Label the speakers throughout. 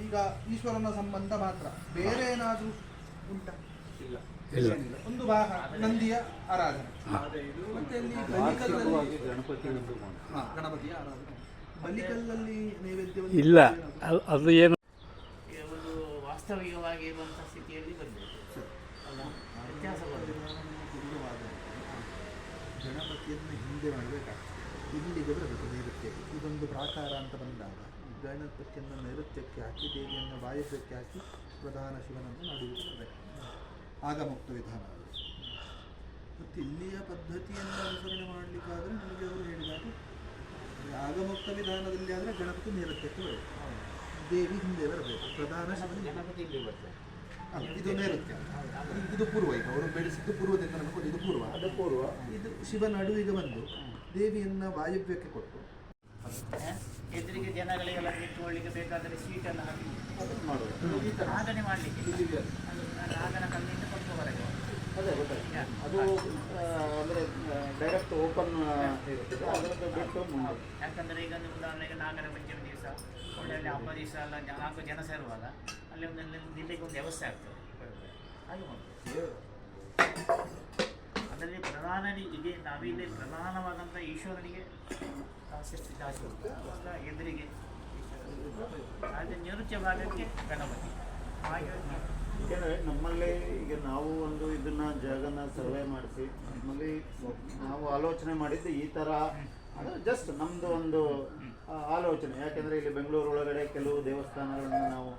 Speaker 1: ಈಗ ಈಶ್ವರನ ಸಂಬಂಧ ಮಾತ್ರ, ಬೇರೆ ಏನಾದರೂ ಉಂಟಾ?
Speaker 2: ಇಲ್ಲ.
Speaker 1: ಒಂದು ನಂದಿಯ ಆರಾಧನೆ, ಮತ್ತೆ ಅಲ್ಲಿ ಬಲಿಕಲ್ಲಲ್ಲಿ ಗಣಪತಿಯ ಆರಾಧನೆ, ಬಲಿಕಲ್ಲಲ್ಲಿ ನೈವೇದ್ಯವನ್ನು
Speaker 3: ಇಲ್ಲ. ಅದು ಏನು
Speaker 2: ಒಂದು ವಾಸ್ತವಿಕವಾಗಿ ಇರುವಂಥ ಸ್ಥಿತಿಯಲ್ಲಿ ಬರಬೇಕು ಅಲ್ಲ, ವ್ಯತ್ಯಾಸ ಬರಬೇಕು.
Speaker 1: ಗಣಪತಿಯನ್ನು ಹಿಂದೆ ಮಾಡಬೇಕಾಗ್ತದೆ, ಇಲ್ಲಿಗೆ ಬರಬೇಕು ನೈಋತ್ಯಕ್ಕೆ. ಇದೊಂದು ಪ್ರಾಕಾರ ಅಂತ ಬಂದಾಗ ಗಣಪತಿಯನ್ನು ನೈಋತ್ಯಕ್ಕೆ ಹಾಕಿ ದೇವಿಯನ್ನು ವಾಯುವ್ಯಕ್ಕೆ ಹಾಕಿ ಪ್ರಧಾನ ಶಿವನನ್ನು ನಡೆಯುತ್ತದೆ. ಆಗ ಮುಕ್ತ ವಿಧಾನ. ಮತ್ತು ಇಲ್ಲಿಯ ಪದ್ಧತಿಯನ್ನು ಅನುಸರಣೆ ಮಾಡಲಿಕ್ಕಾದರೆ ನಮಗೆ ಅವರು ಹೇಳಿದಾಗ ಆಗಮುಕ್ತ ವಿಧಾನದಲ್ಲಿ ಆದರೆ ಗಣಪತಿ ನೈಋತ್ಯಕ್ಕೆ ಬರಬೇಕು, ದೇವಿ ಹಿಂದೆ ಬರಬೇಕು, ಪ್ರಧಾನ ಶಿವನ
Speaker 2: ಗಣಪತಿ ಇಲ್ಲಿ ಬರ್ತದೆ.
Speaker 1: ಇದು ನೈಋತ್ಯ, ಇದು ಪೂರ್ವ. ಈಗ ಅವರು ಬೆಳೆಸಿದ್ದು ಪೂರ್ವದಿಂದ ನಮಗೆ ಕೊಟ್ಟು ಇದು ಪೂರ್ವ, ಅದು ಪೂರ್ವ. ಇದು ಶಿವ ನಡುವಿಗೆ ಬಂದು ದೇವಿಯನ್ನು ವಾಯುವ್ಯಕ್ಕೆ ಕೊಟ್ಟು
Speaker 2: ಎದುರಿಗೆ ಜನಗಳಿಗೆಲ್ಲ ನಿಂತುಕೊಳ್ಳಿಕ್ಕೆ ಬೇಕಾದರೆ ಸೀಟನ್ನು ಹಾಕಿ ಆರಾಧನೆ ಮಾಡಲಿಕ್ಕೆ ರಾಗನ ಕಲ್ಲಿಂದ ಸ್ವಲ್ಪ ಹೊರಗೆ.
Speaker 4: ಅದೇ ಗೊತ್ತಾಯ್ತು. ಅದು ಅಂದರೆ ಡೈರೆಕ್ಟ್ ಓಪನ್ ಇರ್ತದೆ, ಅದರದ್ದು ಬಿಟ್ಟು ಮುಂದೆ.
Speaker 2: ಯಾಕಂದರೆ ಈಗ ಒಂದು ಉದಾಹರಣೆಗೆ ನಾಗರ ಪಂಚಮಿ ದಿವಸ ಒಳ್ಳೆಯಲ್ಲಿ ಹಬ್ಬ ದಿವಸ ಎಲ್ಲ 4 ಜನ ಸೇರುವಾಗ ಅಲ್ಲಿ ಒಂದು ನಿಲ್ಲಿಗೆ ಒಂದು ವ್ಯವಸ್ಥೆ ಆಗ್ತದೆ. ಹಾಗೆ ಮಾಡ್ತೀವಿ. ಅದರಲ್ಲಿ ಪ್ರಧಾನ ಇದೆ, ನಾವಿಲ್ಲಿ ಪ್ರಧಾನವಾದಂಥ ಈಶ್ವರನಿಗೆ ಎದುರಿಗೆ ಆದರೆ ನೈಋತ್ಯ ಭಾಗಕ್ಕೆ ಗಣಪತಿ. ಹಾಗೆ
Speaker 4: ಏಕೆಂದರೆ ನಮ್ಮಲ್ಲಿ ಈಗ ನಾವು ಒಂದು ಇದನ್ನ ಜಾಗನ ಸರ್ವೆ ಮಾಡಿಸಿ ನಮ್ಮಲ್ಲಿ ನಾವು ಆಲೋಚನೆ ಮಾಡಿದ್ದು ಈ ಥರ, ಅಂದರೆ ಜಸ್ಟ್ ನಮ್ಮದು ಒಂದು ಆಲೋಚನೆ. ಯಾಕೆಂದರೆ ಇಲ್ಲಿ ಬೆಂಗಳೂರು ಒಳಗಡೆ ಕೆಲವು ದೇವಸ್ಥಾನಗಳನ್ನು ನಾವು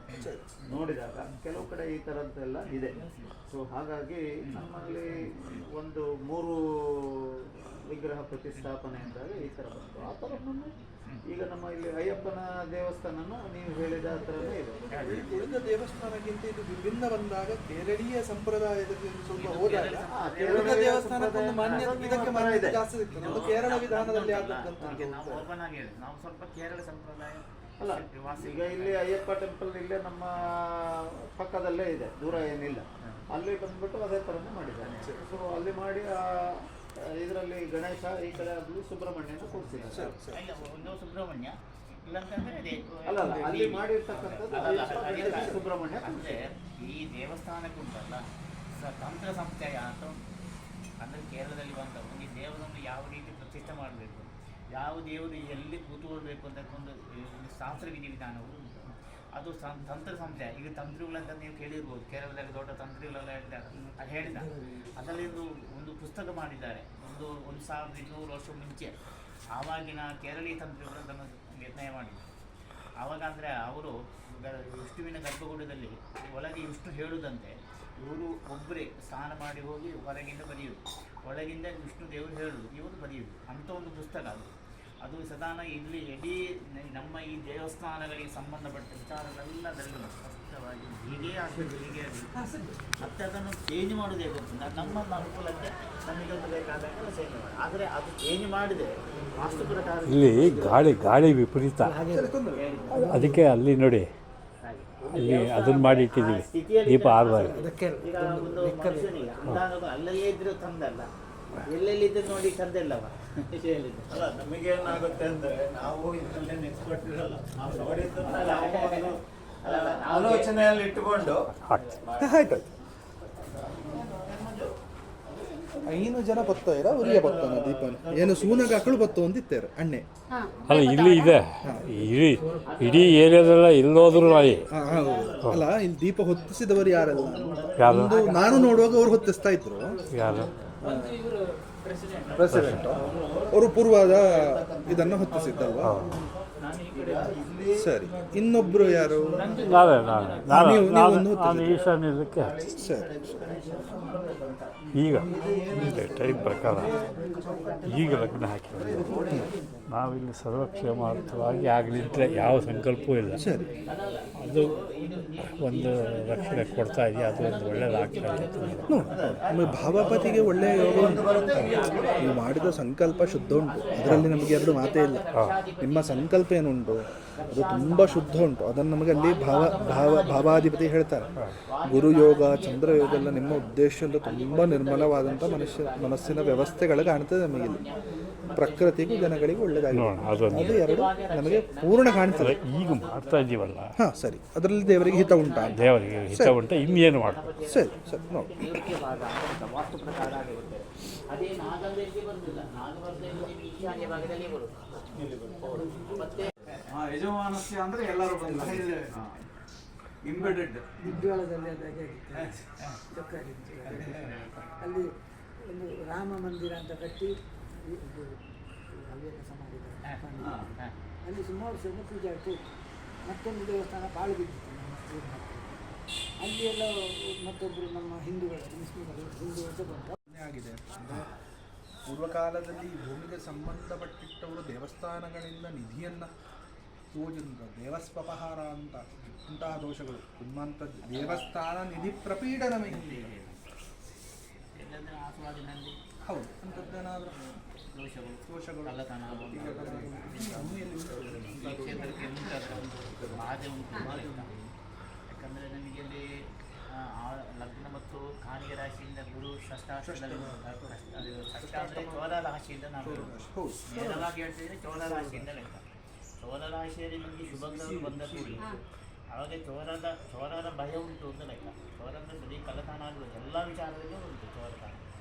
Speaker 4: ನೋಡಿದಾಗ ಕೆಲವು ಕಡೆ ಈ ಥರದ್ದೆಲ್ಲ ಇದೆ. ಸೊ ಹಾಗಾಗಿ ನಮ್ಮಲ್ಲಿ ಒಂದು 3 ವಿಗ್ರಹ ಪ್ರತಿಷ್ಠಾಪನೆ ಅಂದಾಗ ಈ ಥರ ಬಂತು. ಆ ಥರ ಈಗ ನಮ್ಮ ಇಲ್ಲಿ ಅಯ್ಯಪ್ಪನ ದೇವಸ್ಥಾನನೂ ನೀವು ಹೇಳಿದ ಆ ಥರನೇ ಇದೆ.
Speaker 1: ಉಳಿದ ದೇವಸ್ಥಾನಕ್ಕಿಂತ ಇದು ವಿಭಿನ್ನ ಬಂದಾಗ ಕೇರಳೀಯ ಸಂಪ್ರದಾಯದಲ್ಲಿ ಸ್ವಲ್ಪ ಹೋದಾಗ ಉಳಿದ ದೇವಸ್ಥಾನಕ್ಕೊಂದು ಮಾನ್ಯತೆ ಇದಕ್ಕೆ ಮಾನ್ಯತೆ ಜಾಸ್ತಿ ಸಿಗ್ತದೆ. ಅದು ಕೇರಳ ವಿಧಾನದಲ್ಲಿ ಆದದ್ದಂತ
Speaker 2: ನಾವು ಓಪನ್ ಆಗಿ ಹೇಳಿ, ನಾವು ಸ್ವಲ್ಪ ಕೇರಳ ಸಂಪ್ರದಾಯ
Speaker 4: ಅಲ್ಲ. ಈಗ ಇಲ್ಲಿ ಅಯ್ಯಪ್ಪ ಟೆಂಪಲ್ ಇಲ್ಲೇ ನಮ್ಮ ಪಕ್ಕದಲ್ಲೇ ಇದೆ, ದೂರ ಏನಿಲ್ಲ. ಅಲ್ಲಿ ಬಂದ್ಬಿಟ್ಟು ಅದೇ ಥರನೇ ಮಾಡಿದ್ದಾರೆ. ಸೊ ಅಲ್ಲಿ ಮಾಡಿ ಇದರಲ್ಲಿ ಗಣೇಶ, ಈ ಕಡೆ ಅಲ್ಲಿ ಸುಬ್ರಹ್ಮಣ್ಯನ ಕೂರಿಸಿದ್ದಾರೆ.
Speaker 2: ಒಂದು ಸುಬ್ರಹ್ಮಣ್ಯ ಇಲ್ಲಂತಂದ್ರೆ
Speaker 4: ಅಲ್ಲ, ಅಲ್ಲಿ ಮಾಡಿರ್ತಕ್ಕಂಥದ್ದು ಸುಬ್ರಹ್ಮಣ್ಯ.
Speaker 2: ಅಂದರೆ ಈ ದೇವಸ್ಥಾನಕ್ಕೆ ಉಂಟಲ್ಲ ತಂತ್ರ ಸಂಸ್ಥೆಯ ಅಂತ ಉಂಟು. ಅಂದರೆ ಕೇರಳದಲ್ಲಿ ಬಂದವು ಈ ದೇವರನ್ನು ಯಾವ ರೀತಿ ಪ್ರತಿಷ್ಠೆ ಮಾಡಬೇಕು, ಯಾವ ದೇವರು ಎಲ್ಲಿ ಕೂತ್ಕೊಳ್ಬೇಕು ಅಂತ ಒಂದು ಶಾಸ್ತ್ರ ವಿಧಿವಿಧಾನವು ಉಂಟು. ಅದು ತಂತ್ರ ಸಂಸ್ಥೆ. ಈಗ ತಂತ್ರಿಗಳಂತ ನೀವು ಕೇಳಿರ್ಬೋದು, ಕೇರಳದಲ್ಲಿ ದೊಡ್ಡ ತಂತ್ರಿಗಳೆಲ್ಲ ಹೇಳ್ತಾರೆ. ಅದು ಹೇಳಿದ ಅದರಲ್ಲಿ ಒಂದು ಪುಸ್ತಕ ಮಾಡಿದ್ದಾರೆ, ಒಂದು 1200 ವರ್ಷ ಮುಂಚೆ. ಆವಾಗಿನ ಕೇರಳೀಯ ತಂತ್ರಿಗಳು ಅದನ್ನು ನಿರ್ಣಯ ಮಾಡಿದರು. ಆವಾಗ ಅಂದರೆ ಅವರು ವಿಷ್ಣುವಿನ ಗರ್ಭಗುಡದಲ್ಲಿ ಒಳಗೆ ವಿಷ್ಣು ಹೇಳುವುದಂತೆ ಇವರು ಒಬ್ಬರೇ ಸ್ನಾನ ಮಾಡಿ ಹೋಗಿ ಹೊರಗಿಂದ ಬರೆಯುವುದು, ಒಳಗಿಂದ ವಿಷ್ಣು ದೇವರು ಹೇಳುವುದು, ಇವರು ಬರೆಯುವುದು ಅಂಥ ಒಂದು ಪುಸ್ತಕ ಅದು. ಅದು ಸದಾನ ಇಲ್ಲಿ ಇಡೀ ನಮ್ಮ ಈ ದೇವಸ್ಥಾನಗಳಿಗೆ ಸಂಬಂಧಪಟ್ಟ ವಿಚಾರಗಳೆಲ್ಲದರಲ್ಲಿ ಸ್ಪಷ್ಟವಾಗಿ ಹೀಗೇ ಆಗಬೇಕು, ಹೀಗೆ ಆಗಬೇಕು. ಮತ್ತೆ ಅದನ್ನು ಚೇಂಜ್ ಮಾಡೋದೇ ಗೊತ್ತಿಲ್ಲ. ನಮ್ಮ ಅನುಕೂಲಕ್ಕೆ ನಮಗೊಂದು ಬೇಕಾದಾಗ ಚೇಂಜ್ ಮಾಡಿ, ಆದರೆ ಅದು ಚೇಂಜ್ ಮಾಡಿದೆ ವಾಸ್ತು ಪ್ರಕಾರ.
Speaker 3: ಇಲ್ಲಿ ಗಾಳಿ ವಿಪರೀತ, ಅದಕ್ಕೆ ಅಲ್ಲಿ ನೋಡಿ ಅಲ್ಲಿ ಅದನ್ನು ಮಾಡಿ ಇಟ್ಟಿದ್ದೀವಿ, ದೀಪ ಆರಬಾರ್ದು.
Speaker 2: ಈಗ ಒಂದು ಮನುಷ್ಯನಿಗೆ ಅಂದಾಗ ಅಲ್ಲೇ ಇದ್ರೆ ತಂದಲ್ಲ, ಎಲ್ಲೆಲ್ಲಿದ್ದು ನೋಡಿ ತಂದಿಲ್ಲವ.
Speaker 4: ಅಲ್ಲ, ನಮಗೇನಾಗುತ್ತೆ ಅಂದರೆ ನಾವು ಇದರಲ್ಲಿ ಎಕ್ಸ್ಪರ್ಟ್ ಇರಲ್ಲ, ನಾವು ನೋಡಿದ್ದನ್ನ ಆಲೋಚನೆಯಲ್ಲಿ ಇಟ್ಟುಕೊಂಡು
Speaker 1: ಆಯ್ತು. 5 ಜನ ಬತ್ತೋರ ಉರಿಯ ಬತ್ತೋನ ದೀಪನ ಏನು ಸೂನಗ ಅಕ್ಕಳು ಬತ್ತು ಅಂತಿದ್ದಾರೆ ಅಣ್ಣೆ.
Speaker 3: ಅಲ್ಲ ಇಲ್ಲಿ ಇದೆ, ಇಡೀ ಏರಿಯಾದಲ್ಲ ಎಲ್ಲೋದ್ರು ಅಲ್ಲಿ.
Speaker 1: ಅಲ್ಲ, ಇಲ್ಲಿ ದೀಪ ಹೊತ್ತಿಸಿದವರು ಯಾರಲ್ಲ? ನಾನು ನೋಡುವಾಗ ಅವ್ರು ಹೊತ್ತಿಸ್ತಾ ಇದ್ರು.
Speaker 3: ಯಾರು?
Speaker 1: ಪ್ರೆಸಿಡೆಂಟ್ ಅವರು ಪೂರ್ವದ ಇದನ್ನು ಹೊತ್ತಿಸಿದ್ದಲ್ವಾ? ಸರಿ, ಇನ್ನೊಬ್ರು ಯಾರು?
Speaker 3: ನಾನು ಈಶಾನ್ಯದಕ್ಕೆ.
Speaker 1: ಸರಿ,
Speaker 3: ಈಗ ಟೈಮ್ ಪ್ರಕಾರ ಈಗ ಲಗ್ನ ಹಾಕಿ ನಾವಿಲ್ಲಿ ಸರ್ವಕ್ಷೇಮಾರ್ಥವಾಗಿ ಆಗಲಿದ್ರೆ ಯಾವ ಸಂಕಲ್ಪವೂ ಇಲ್ಲ.
Speaker 1: ಸರಿ,
Speaker 3: ಅದು ಒಂದು ರಕ್ಷಣೆ ಕೊಡ್ತಾ ಇದೆಯಾ, ಅದು ಒಂದು ಒಳ್ಳೆಯದಾಗ್ತಾ ಇದೆ.
Speaker 1: ಭಾವಪತಿಗೆ ಒಳ್ಳೆಯ ಯೋಗ ಉಂಟು. ನೀವು ಮಾಡಿದ ಸಂಕಲ್ಪ ಶುದ್ಧ ಉಂಟು, ಅದರಲ್ಲಿ ನಮಗೆ 2 ಮಾತೇ ಇಲ್ಲ. ನಿಮ್ಮ ಸಂಕಲ್ಪ ಏನುಂಟು ಅದು ತುಂಬ ಶುದ್ಧ ಉಂಟು. ಅದನ್ನು ನಮಗೆ ಅಲ್ಲಿ ಭಾವಾಧಿಪತಿ ಹೇಳ್ತಾರೆ. ಗುರುಯೋಗ, ಚಂದ್ರಯೋಗ ಎಲ್ಲ ನಿಮ್ಮ ಉದ್ದೇಶ ಎಲ್ಲ ತುಂಬ ನಿರ್ಮಲವಾದಂಥ ಮನಸ್ಸಿನ ವ್ಯವಸ್ಥೆಗಳು ಕಾಣ್ತದೆ ನಮಗಿಲ್ಲಿ. ಪ್ರಕೃತಿಗೂ ಜನಗಳಿಗೂ ಒಳ್ಳೆಯದಾಗಿದೆ.
Speaker 3: ನೋಡೋಣ ಅದೊಂದು
Speaker 1: ಅದು ಎರಡು ನಮಗೆ ಪೂರ್ಣ ಕಾಣ್ತದೆ.
Speaker 3: ಈಗ ಮಾಡ್ತಾ ಇದ್ದೀವಲ್ಲ
Speaker 1: ಹಾಂ ಸರಿ, ಅದರಲ್ಲಿ ದೇವರಿಗೆ ಹಿತ ಉಂಟಾ?
Speaker 3: ದೇವರಿಗೆ ಹಿತ ಉಂಟ, ಇನ್ನೇನು ಮಾಡ್ತಾರೆ.
Speaker 1: ಸರಿ ಸರಿ ನೋಡಿ.
Speaker 2: ದೇವರಿಗೆ ಭಾಗ ಅಂತ ವಾಸ್ತು ಪ್ರಕಾರ ಆಗಿರುತ್ತೆ. ಅದೇ ನಾಗಂಬೆಗೆ ಬಂದಿಲ್ಲ, ನಾಗ ಬರ್ತಾ ನಿಮಗೆ ಈಶಾನ್ಯ ಭಾಗದಲ್ಲಿ ಬರುತ್ತೆ. ಮತ್ತೆ
Speaker 5: ಯಜಮಾನಸ್ಯ ಅಂದರೆ ಎಲ್ಲರೂ ಬಂದ ಇಂಬೆಡೆಡ್
Speaker 6: ದಿಗ್ವಾಳದಲ್ಲಿ ಅದಾಗಿ ಚೊಕ್ಕಾಗಿತ್ತು. ಅಲ್ಲಿ ಒಂದು ರಾಮ ಮಂದಿರ ಅಂತ ಕಟ್ಟಿ ಇದು ಹವ್ಯಕ ಸಮಾಜದ ಅಲ್ಲಿ ಸುಮಾರು ವರ್ಷದಿಂದ ಪೂಜೆ ಆಗ್ತಾ ಇತ್ತು. ಮತ್ತೊಂದು ದೇವಸ್ಥಾನ ಪಾಳು ಬಿದ್ದಿತ್ತು ನಮ್ಮ ಊರಿನ ಹತ್ರ. ಅಲ್ಲಿ ಎಲ್ಲ ಮತ್ತೊಬ್ಬರು ನಮ್ಮ ಹಿಂದೂಗಳು ಮುಸ್ಲಿಮರು ಹಿಂದೂ ಬಂತ
Speaker 1: ಆಗಿದೆ ಅಂದರೆ ಪೂರ್ವಕಾಲದಲ್ಲಿ ಭೂಮಿಗೆ ಸಂಬಂಧಪಟ್ಟಿಟ್ಟವರು ದೇವಸ್ಥಾನಗಳಿಂದ ನಿಧಿಯನ್ನು ಯೋಜನೆ ದೇವಸ್ವಪಹಾರ ಅಂತ ಇಂತಹ ದೋಷಗಳು ನಿಮ್ಮಂಥ ದೇವಸ್ಥಾನ ನಿಧಿ ಪ್ರಪೀಡನ ಹಿಂದೆ
Speaker 2: ಎಲ್ಲದರ ಆಸ್ವಾದಿನಲ್ಲಿ
Speaker 1: ಹೌದು ಅಂಥದ್ದೇನಾದರೂ ದೋಷಗಳು
Speaker 2: ಕಳ್ಳತನ
Speaker 1: ಈಗ ಭೂಮಿಯಲ್ಲಿ
Speaker 2: ಈ ಕ್ಷೇತ್ರಕ್ಕೆ ಉಂಟಾದ ಒಂದು ಬಾಧೆ ಉಂಟು. ಯಾಕಂದರೆ ನಮಗೆ ಅಲ್ಲಿ ಲಗ್ನ ಮತ್ತು ಕಾಣಿಗೆ ರಾಶಿಯಿಂದ ಗುರು ಷಷ್ಠಾಷ್ಟದಲ್ಲಿ ಷಷ್ಠಾಷ್ಟೇ ಚೋಳ ರಾಶಿಯಿಂದ ನಾವು
Speaker 1: ಹೌದು
Speaker 2: ನೇರವಾಗಿ ಹೇಳ್ತಿದ್ರೆ ಚೋಳ ರಾಶಿಯಿಂದ ಲೆಕ್ಕ. ಚೋಳ ರಾಶಿಯಲ್ಲಿ ನಮಗೆ ಶುಭಗ್ರಹಗಳು ಬಂದ ಕೂಡಲೇ ಆವಾಗ ಚೋರರ ಭಯ ಉಂಟು ಅಂತ ಲೆಕ್ಕ. ಚೋರದ ಬರೀ ಕಳ್ಳತನ ಆಗುವ ಎಲ್ಲ ವಿಚಾರದಲ್ಲೂ ಉಂಟು ಚೋರತನ.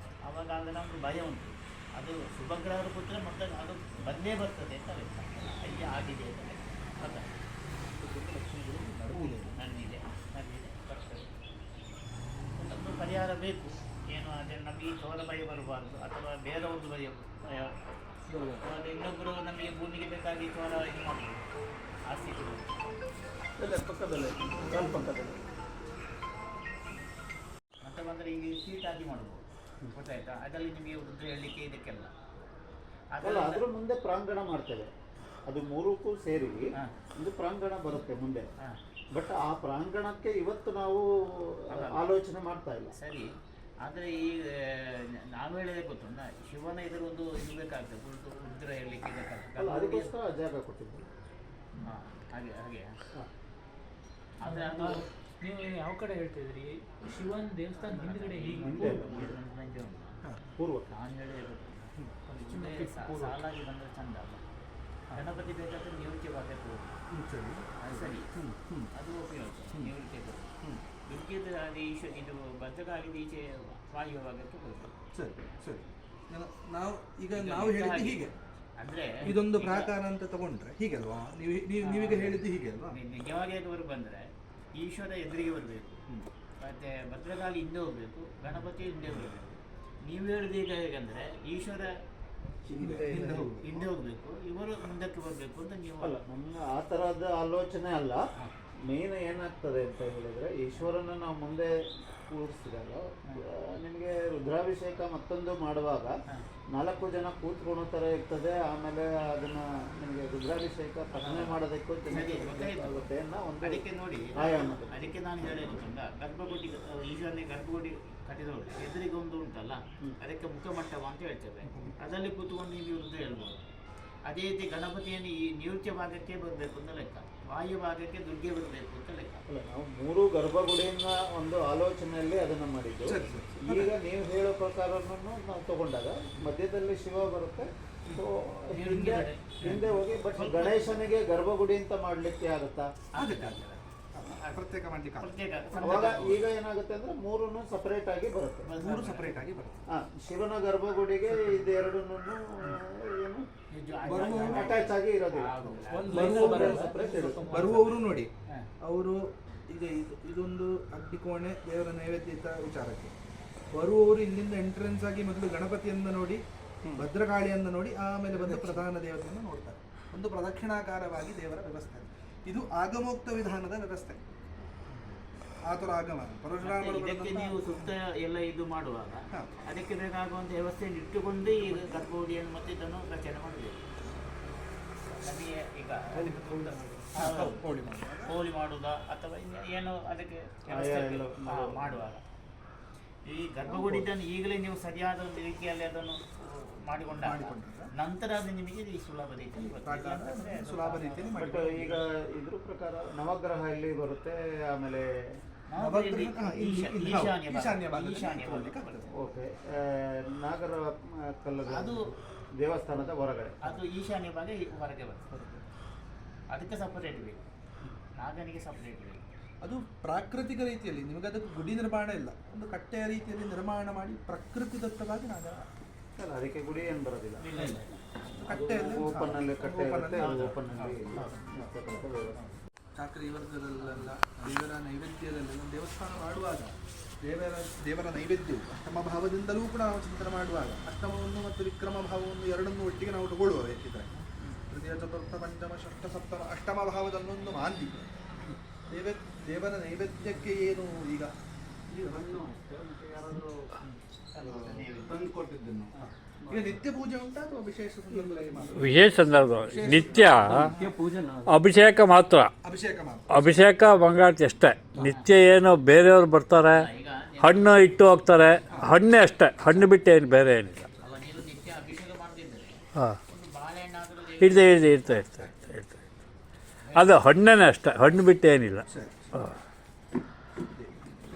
Speaker 2: ಆವಾಗ ಆಗ ನಮಗೆ ಭಯ ಉಂಟು. ಅದು ಶುಭಗ್ರಹರು ಕೊಟ್ಟರೆ ಮತ್ತೆ ಅದು ಬಂದೇ ಬರ್ತದೆ ಅಂತ ಲೆಕ್ಕ. ಅಲ್ಲಿ ಆಗಿದೆ ಅಂತ ಲೆಕ್ಕ. ಹೌದಾ? ನಡೆದಿದೆ ಬರ್ತದೆ. ಒಂದು ಪರಿಹಾರ ಬೇಕು. ಏನು ಅದೇ ನಮಗೆ ಈ ಚೋರ ಭಯ ಬರಬಾರ್ದು, ಅಥವಾ ಬೇರೆ ಒಂದು ಭಯ ಅದು ಇನ್ನೊಬ್ಬರು ನಮಗೆ ಭೂಮಿಗೆ ಬೇಕಾಗಿ ಚೋರ ಇದು ಮಾಡಬೇಕು, ಆಸ್ತಿ ಕೊಡಬೇಕು.
Speaker 5: ಪಕ್ಕದಲ್ಲಿ ಪಕ್ಕದಲ್ಲಿ
Speaker 2: ಮತ್ತೆ ಬಂದರೆ ಈಗ ಸೀಟಾಗಿ ಮಾಡ್ಬೋದು, ಗೊತ್ತಾಯ್ತಾ? ಅದರಲ್ಲಿ ನಿಮಗೆ ವೃದ್ಧ ಹೇಳಲಿಕ್ಕೆ ಇದಕ್ಕೆಲ್ಲ
Speaker 4: ಅಲ್ಲ, ಅದ್ರ ಮುಂದೆ ಪ್ರಾಂಗಣ ಮಾಡ್ತೇವೆ. ಅದು ಮೂರಕ್ಕೂ ಸೇರಿ ಒಂದು ಪ್ರಾಂಗಣ ಬರುತ್ತೆ ಮುಂದೆ. ಬಟ್ ಆ ಪ್ರಾಂಗಣಕ್ಕೆ ಇವತ್ತು ನಾವು ಆಲೋಚನೆ ಮಾಡ್ತಾ ಇಲ್ಲ.
Speaker 2: ಸರಿ, ಆದರೆ ಈ ನಾವು ಹೇಳಿದೆ ಗೊತ್ತುಂಟ, ಶಿವನ ಇದರ ಒಂದು ಇದು ಬೇಕಾಗ್ತದೆ, ರುದ್ರ ಹೇಳಲಿಕ್ಕೆ
Speaker 4: ಅಲ್ಲ,
Speaker 2: ಬೇಕಾಗ್ತದೆ.
Speaker 4: ಅದಕ್ಕೋಸ್ಕರ ಆ ಜಾಗ ಕೊಟ್ಟಿದ್ದು.
Speaker 2: ಹಾಗೆ ಹಾಗೆ ಆದರೆ ಅದು
Speaker 7: ನೀವು ಯಾವ ಕಡೆ ಹೇಳ್ತಿದ್ರಿ? ಶಿವನ್ ದೇವಸ್ಥಾನ ಹಿಂದ್ಗಡೆ ಹೀಗೆ
Speaker 2: ನಂಜೆ ಉಂಟು.
Speaker 4: ಪೂರ್ವ
Speaker 2: ನಾನು ಹೇಳಿದೆ ಗೊತ್ತುಂಟ, ಸಾಲಾಗಿ ಬಂದರೆ ಚಂದ ಅಲ್ಲ. ಗಣಪತಿ ಬೇಕಾದ್ರೆ ನಿವೃತ್ತಿ ಭಾಗಕ್ಕೆ ಹೋಗಿ ಅದು ಸರಿ, ಅದು ಉಪಯೋಗ. ನಿವೃತ್ತಿ ದುರ್ಗಿದ ಅದು ಇದು ಭದ್ರಕಾಳಿದ ಈಚೆ ವಾಯು ಭಾಗಕ್ಕೆ ಹೋಗ್ಬೇಕು.
Speaker 1: ಸರಿ ಸರಿ. ನಾವು ಈಗ ನಾವು ಹೇಳಿದ್ದು ಹೀಗೆ
Speaker 2: ಅಂದರೆ
Speaker 1: ಇದೊಂದು ಪ್ರಾಕಾರ ಅಂತ ತಗೊಂಡ್ರೆ ಹೀಗೆ ಅಲ್ವಾ? ನೀವೀಗ ಹೇಳಿದ್ದು ಹೀಗೆ ಅಲ್ವಾ?
Speaker 2: ನಿಜವಾಗಿ ಅದು ಬಂದರೆ ಈಶ್ವರ ಎದುರಿಗೆ ಬರಬೇಕು, ಮತ್ತು ಭದ್ರಕಾಳಿ ಹಿಂದೆ ಹೋಗಬೇಕು, ಗಣಪತಿ ಹಿಂದೆ ಬರಬೇಕು. ನೀವು ಹೇಳಿದ ಈಗ ಹೇಗಂದರೆ ಈಶ್ವರ ಹಿಂದೆ ಹೋಗಬೇಕು, ಇವರು ಮುಂದಕ್ಕೆ ಬರಬೇಕು ಅಂತ ನೀವು
Speaker 4: ಅಲ್ಲ, ನಮ್ಮ ಆ ಥರದ ಆಲೋಚನೆ ಅಲ್ಲ. ಮೇನ್ ಏನಾಗ್ತದೆ ಅಂತ ಹೇಳಿದರೆ, ಈಶ್ವರನ ನಾವು ಮುಂದೆ ಕೂರಿಸಿದಾಗ ನಿಮಗೆ ರುದ್ರಾಭಿಷೇಕ ಮತ್ತೊಂದು ಮಾಡುವಾಗ 4 ಜನ ಕೂತ್ಕೊಳ್ಳೋ ಥರ ಇರ್ತದೆ. ಆಮೇಲೆ ಅದನ್ನು ನಿಮಗೆ ರುದ್ರಾಭಿಷೇಕ ಪಠನೆ ಮಾಡೋದಕ್ಕೂ ಆಗುತ್ತೆ ಅನ್ನೋ ಒಂದು
Speaker 2: ಅದಕ್ಕೆ ನೋಡಿ
Speaker 4: ಆಯಾಮ.
Speaker 2: ಅದಕ್ಕೆ ನಾನು ಹೇಳಿದ್ದು ಗೊತ್ತುಂಟ, ಗರ್ಭಗುಡಿ ಈಶ್ವರನಿಗೆ ಗರ್ಭಗುಡಿ ಕಟ್ಟಿದವರು ಎದುರಿಗೆ ಒಂದು ಉಂಟಲ್ಲ, ಅದಕ್ಕೆ ಮುಖಮಟ್ಟವ ಅಂತ ಹೇಳ್ತೇವೆ. ಅದರಲ್ಲಿ ಕೂತ್ಕೊಂಡು ನೀವು ವಿರುದ್ಧ ಹೇಳ್ಬೋದು. ಅದೇ ರೀತಿ ಗಣಪತಿಯನ್ನು ಈ ನಿವೃತ್ತಿ ಭಾಗಕ್ಕೆ ಬರಬೇಕು ಅಂತ ಲೆಕ್ಕ, ವಾಯು ಭಾಗಕ್ಕೆ ದುರ್ಗೆ ಬರಬೇಕು ಅಂತ ಲೆಕ್ಕ.
Speaker 4: ಅಲ್ಲ, ನಾವು 3 ಗರ್ಭಗುಡಿಯನ್ನ ಒಂದು ಆಲೋಚನೆಯಲ್ಲಿ ಅದನ್ನು ಮಾಡಿದ್ದು. ಈಗ ನೀವು ಹೇಳೋ ಪ್ರಕಾರವನ್ನು ನಾವು ತಗೊಂಡಾಗ ಮಧ್ಯದಲ್ಲಿ ಶಿವ ಬರುತ್ತೆ, ಸೊ ಹಿಂದೆ ಹೋಗಿ. ಬಟ್ ಗಣೇಶನಿಗೆ ಗರ್ಭಗುಡಿ ಅಂತ ಮಾಡಲಿಕ್ಕೆ ಆಗುತ್ತಾ?
Speaker 1: ಪ್ರತ್ಯೇಕ ಮಾಡಲಿಕ್ಕೆ
Speaker 2: ಪ್ರತ್ಯೇಕ
Speaker 4: ಅವಾಗ ಈಗ ಏನಾಗುತ್ತೆ ಅಂದ್ರೆ 3 ಸಪರೇಟ್ ಆಗಿ ಬರುತ್ತೆ.
Speaker 1: 3 ಸಪರೇಟ್ ಆಗಿ ಬರುತ್ತೆ.
Speaker 4: ಶಿವನ ಗರ್ಭಗುಡಿಗೆ ಇದೆರಡೂ ಏನು ಅಟ್ಯಾಚ್ ಆಗಿ ಇರೋದಿಲ್ಲ.
Speaker 1: ಬರುವವರು ನೋಡಿ, ಅವರು ಈಗ ಇದೊಂದು ಅಗ್ನಿಕೋಣೆ ದೇವರ ನೈವೇದ್ಯ ವಿಚಾರಕ್ಕೆ ಬರುವವರು ಇಲ್ಲಿಂದ ಎಂಟ್ರೆನ್ಸ್ ಆಗಿ ಮೊದಲು ಗಣಪತಿಯನ್ನು ನೋಡಿ, ಭದ್ರಕಾಳಿಯನ್ನು ನೋಡಿ, ಆಮೇಲೆ ಬಂದು ಪ್ರಧಾನ ದೇವತೆಯನ್ನು ನೋಡ್ತಾರೆ. ಒಂದು ಪ್ರದಕ್ಷಿಣಾಕಾರವಾಗಿ ದೇವರ ವ್ಯವಸ್ಥೆ. ಇದು ಆಗಮೋಕ್ತ ವಿಧಾನದ ವ್ಯವಸ್ಥೆ. ಆತುರ ಆಗಮ ಪರಶುರಾಮರು
Speaker 2: ಇದಕ್ಕೆ ನೀವು ಸುತ್ತ ಎಲ್ಲ ಇದು ಮಾಡುವಾಗ ಅದಕ್ಕೆ ಬೇಕಾಗುವಂಥ ವ್ಯವಸ್ಥೆಯನ್ನು ಇಟ್ಟುಕೊಂಡು ಈಗ ಗರ್ಭಗುಡಿಯನ್ನು ಮತ್ತೆ ಇದನ್ನು ರಚನೆ ಮಾಡಬೇಕು. ನಮಗೆ ಈಗ ಹೋಳಿ ಮಾಡುವುದಾ ಅಥವಾ ಏನು ಅದಕ್ಕೆ ಮಾಡುವಾಗ ಈ ಗರ್ಭಗುಡಿಯನ್ನು ಈಗಲೇ ನೀವು ಸರಿಯಾದ ಒಂದು ರೀತಿಯಲ್ಲಿ ಅದನ್ನು ಮಾಡಿಕೊಂಡ ನಂತರ ಅದು ನಿಮಗೆ ಈ ಸುಲಭ ರೀತಿಯಲ್ಲಿ
Speaker 4: ಬಟ್ ಈಗ ಇದ್ರ ಪ್ರಕಾರ ನವಗ್ರಹ ಎಲ್ಲಿ ಬರುತ್ತೆ, ಆಮೇಲೆ
Speaker 2: ಈಶಾನ್ಯ
Speaker 4: ಓಕೆ, ನಾಗರ ಕಲ್ಲದ
Speaker 2: ಅದು
Speaker 4: ದೇವಸ್ಥಾನದ ಹೊರಗಡೆ.
Speaker 2: ಅದು ಈಶಾನ್ಯ ಭಾಗ ಹೊರಗೆ ಬರ್ತದೆ. ಅದಕ್ಕೆ ಸಪರೇಟ್ ಬೇಕು, ನಾಗನಿಗೆ ಸಪರೇಟ್ ಬೇಕು.
Speaker 1: ಅದು ಪ್ರಾಕೃತಿಕ ರೀತಿಯಲ್ಲಿ ನಿಮಗೆ ಅದಕ್ಕೆ ಗುಡಿ ನಿರ್ಮಾಣ ಇಲ್ಲ, ಒಂದು ಕಟ್ಟೆಯ ರೀತಿಯಲ್ಲಿ ನಿರ್ಮಾಣ ಮಾಡಿ ಪ್ರಕೃತಿದತ್ತವಾಗಿ ನಾಗ
Speaker 4: ಅಲ್ಲ, ಅದಕ್ಕೆ ಗುಡಿ ಏನು ಬರೋದಿಲ್ಲ,
Speaker 1: ಕಟ್ಟೆಯಲ್ಲಿ
Speaker 4: ಓಪನ್ನಲ್ಲಿ ಕಟ್ಟೆ ಇರುತ್ತೆ, ಅದು ಓಪನ್ನಲ್ಲಿ ಇರ್ತಕ್ಕಂಥ ವ್ಯವಸ್ಥೆ.
Speaker 1: ಚಾಕ್ರಿ ವರ್ಗದಲ್ಲೆಲ್ಲ ದೇವರ ನೈವೇದ್ಯದಲ್ಲೆಲ್ಲ ದೇವಸ್ಥಾನ ಮಾಡುವಾಗ ದೇವರ ನೈವೇದ್ಯವು ಅಷ್ಟಮ ಭಾವದಿಂದಲೂ ಕೂಡ ನಾವು ಚಿಂತನೆ ಮಾಡುವಾಗ ಅಷ್ಟಮವನ್ನು ಮತ್ತು ವಿಕ್ರಮ ಭಾವವನ್ನು ಎರಡನ್ನೂ ಒಟ್ಟಿಗೆ ನಾವು ತಗೊಳ್ಳುವ ಬೇಕಿದ್ರೆ ತೃತೀಯ ಚತುರ್ಥ ಪಂಚಮ ಷಷ್ಠ ಸಪ್ತಮ ಅಷ್ಟಮ ಭಾವದಲ್ಲೊಂದು ಮಾಂದಿ ದೇವರ ನೈವೇದ್ಯಕ್ಕೆ ಏನು ಈಗ ಈಗ ನಿತ್ಯ ಪೂಜೆ ಉಂಟಾ ಅಥವಾ ವಿಶೇಷ ಸಂದರ್ಭದಲ್ಲಿ ಮಾತ್ರ?
Speaker 3: ವಿಶೇಷ ಸಂದರ್ಭ ನಿತ್ಯ ಅಭಿಷೇಕ ಮಾತ್ರ,
Speaker 1: ಅಭಿಷೇಕ ಮಾತ್ರ.
Speaker 3: ಅಭಿಷೇಕ ಮಂಗಳಾರತಿ ಅಷ್ಟೇ. ನಿತ್ಯ ಏನು ಬೇರೆಯವ್ರು ಬರ್ತಾರೆ ಹಣ್ಣು ಇಟ್ಟು ಹೋಗ್ತಾರೆ, ಹಣ್ಣೇ ಅಷ್ಟೇ, ಹಣ್ಣು ಬಿಟ್ಟು ಏನು ಬೇರೆ ಏನಿಲ್ಲ.
Speaker 2: ಅಲ್ಲ, ನೀವು ನಿತ್ಯ ಅಭಿಷೇಕ ಮಾಡ್ತಿದ್ದರೆ
Speaker 3: ಹಾಂ,
Speaker 2: ಒಂದು ಬಾಳೆಹಣ್ಣಾದರೂ
Speaker 3: ಇರ್ತದೆ. ಅದು ಹಣ್ಣೇ ಅಷ್ಟೇ, ಹಣ್ಣು ಬಿಟ್ಟು ಏನಿಲ್ಲ. ಹಾಂ,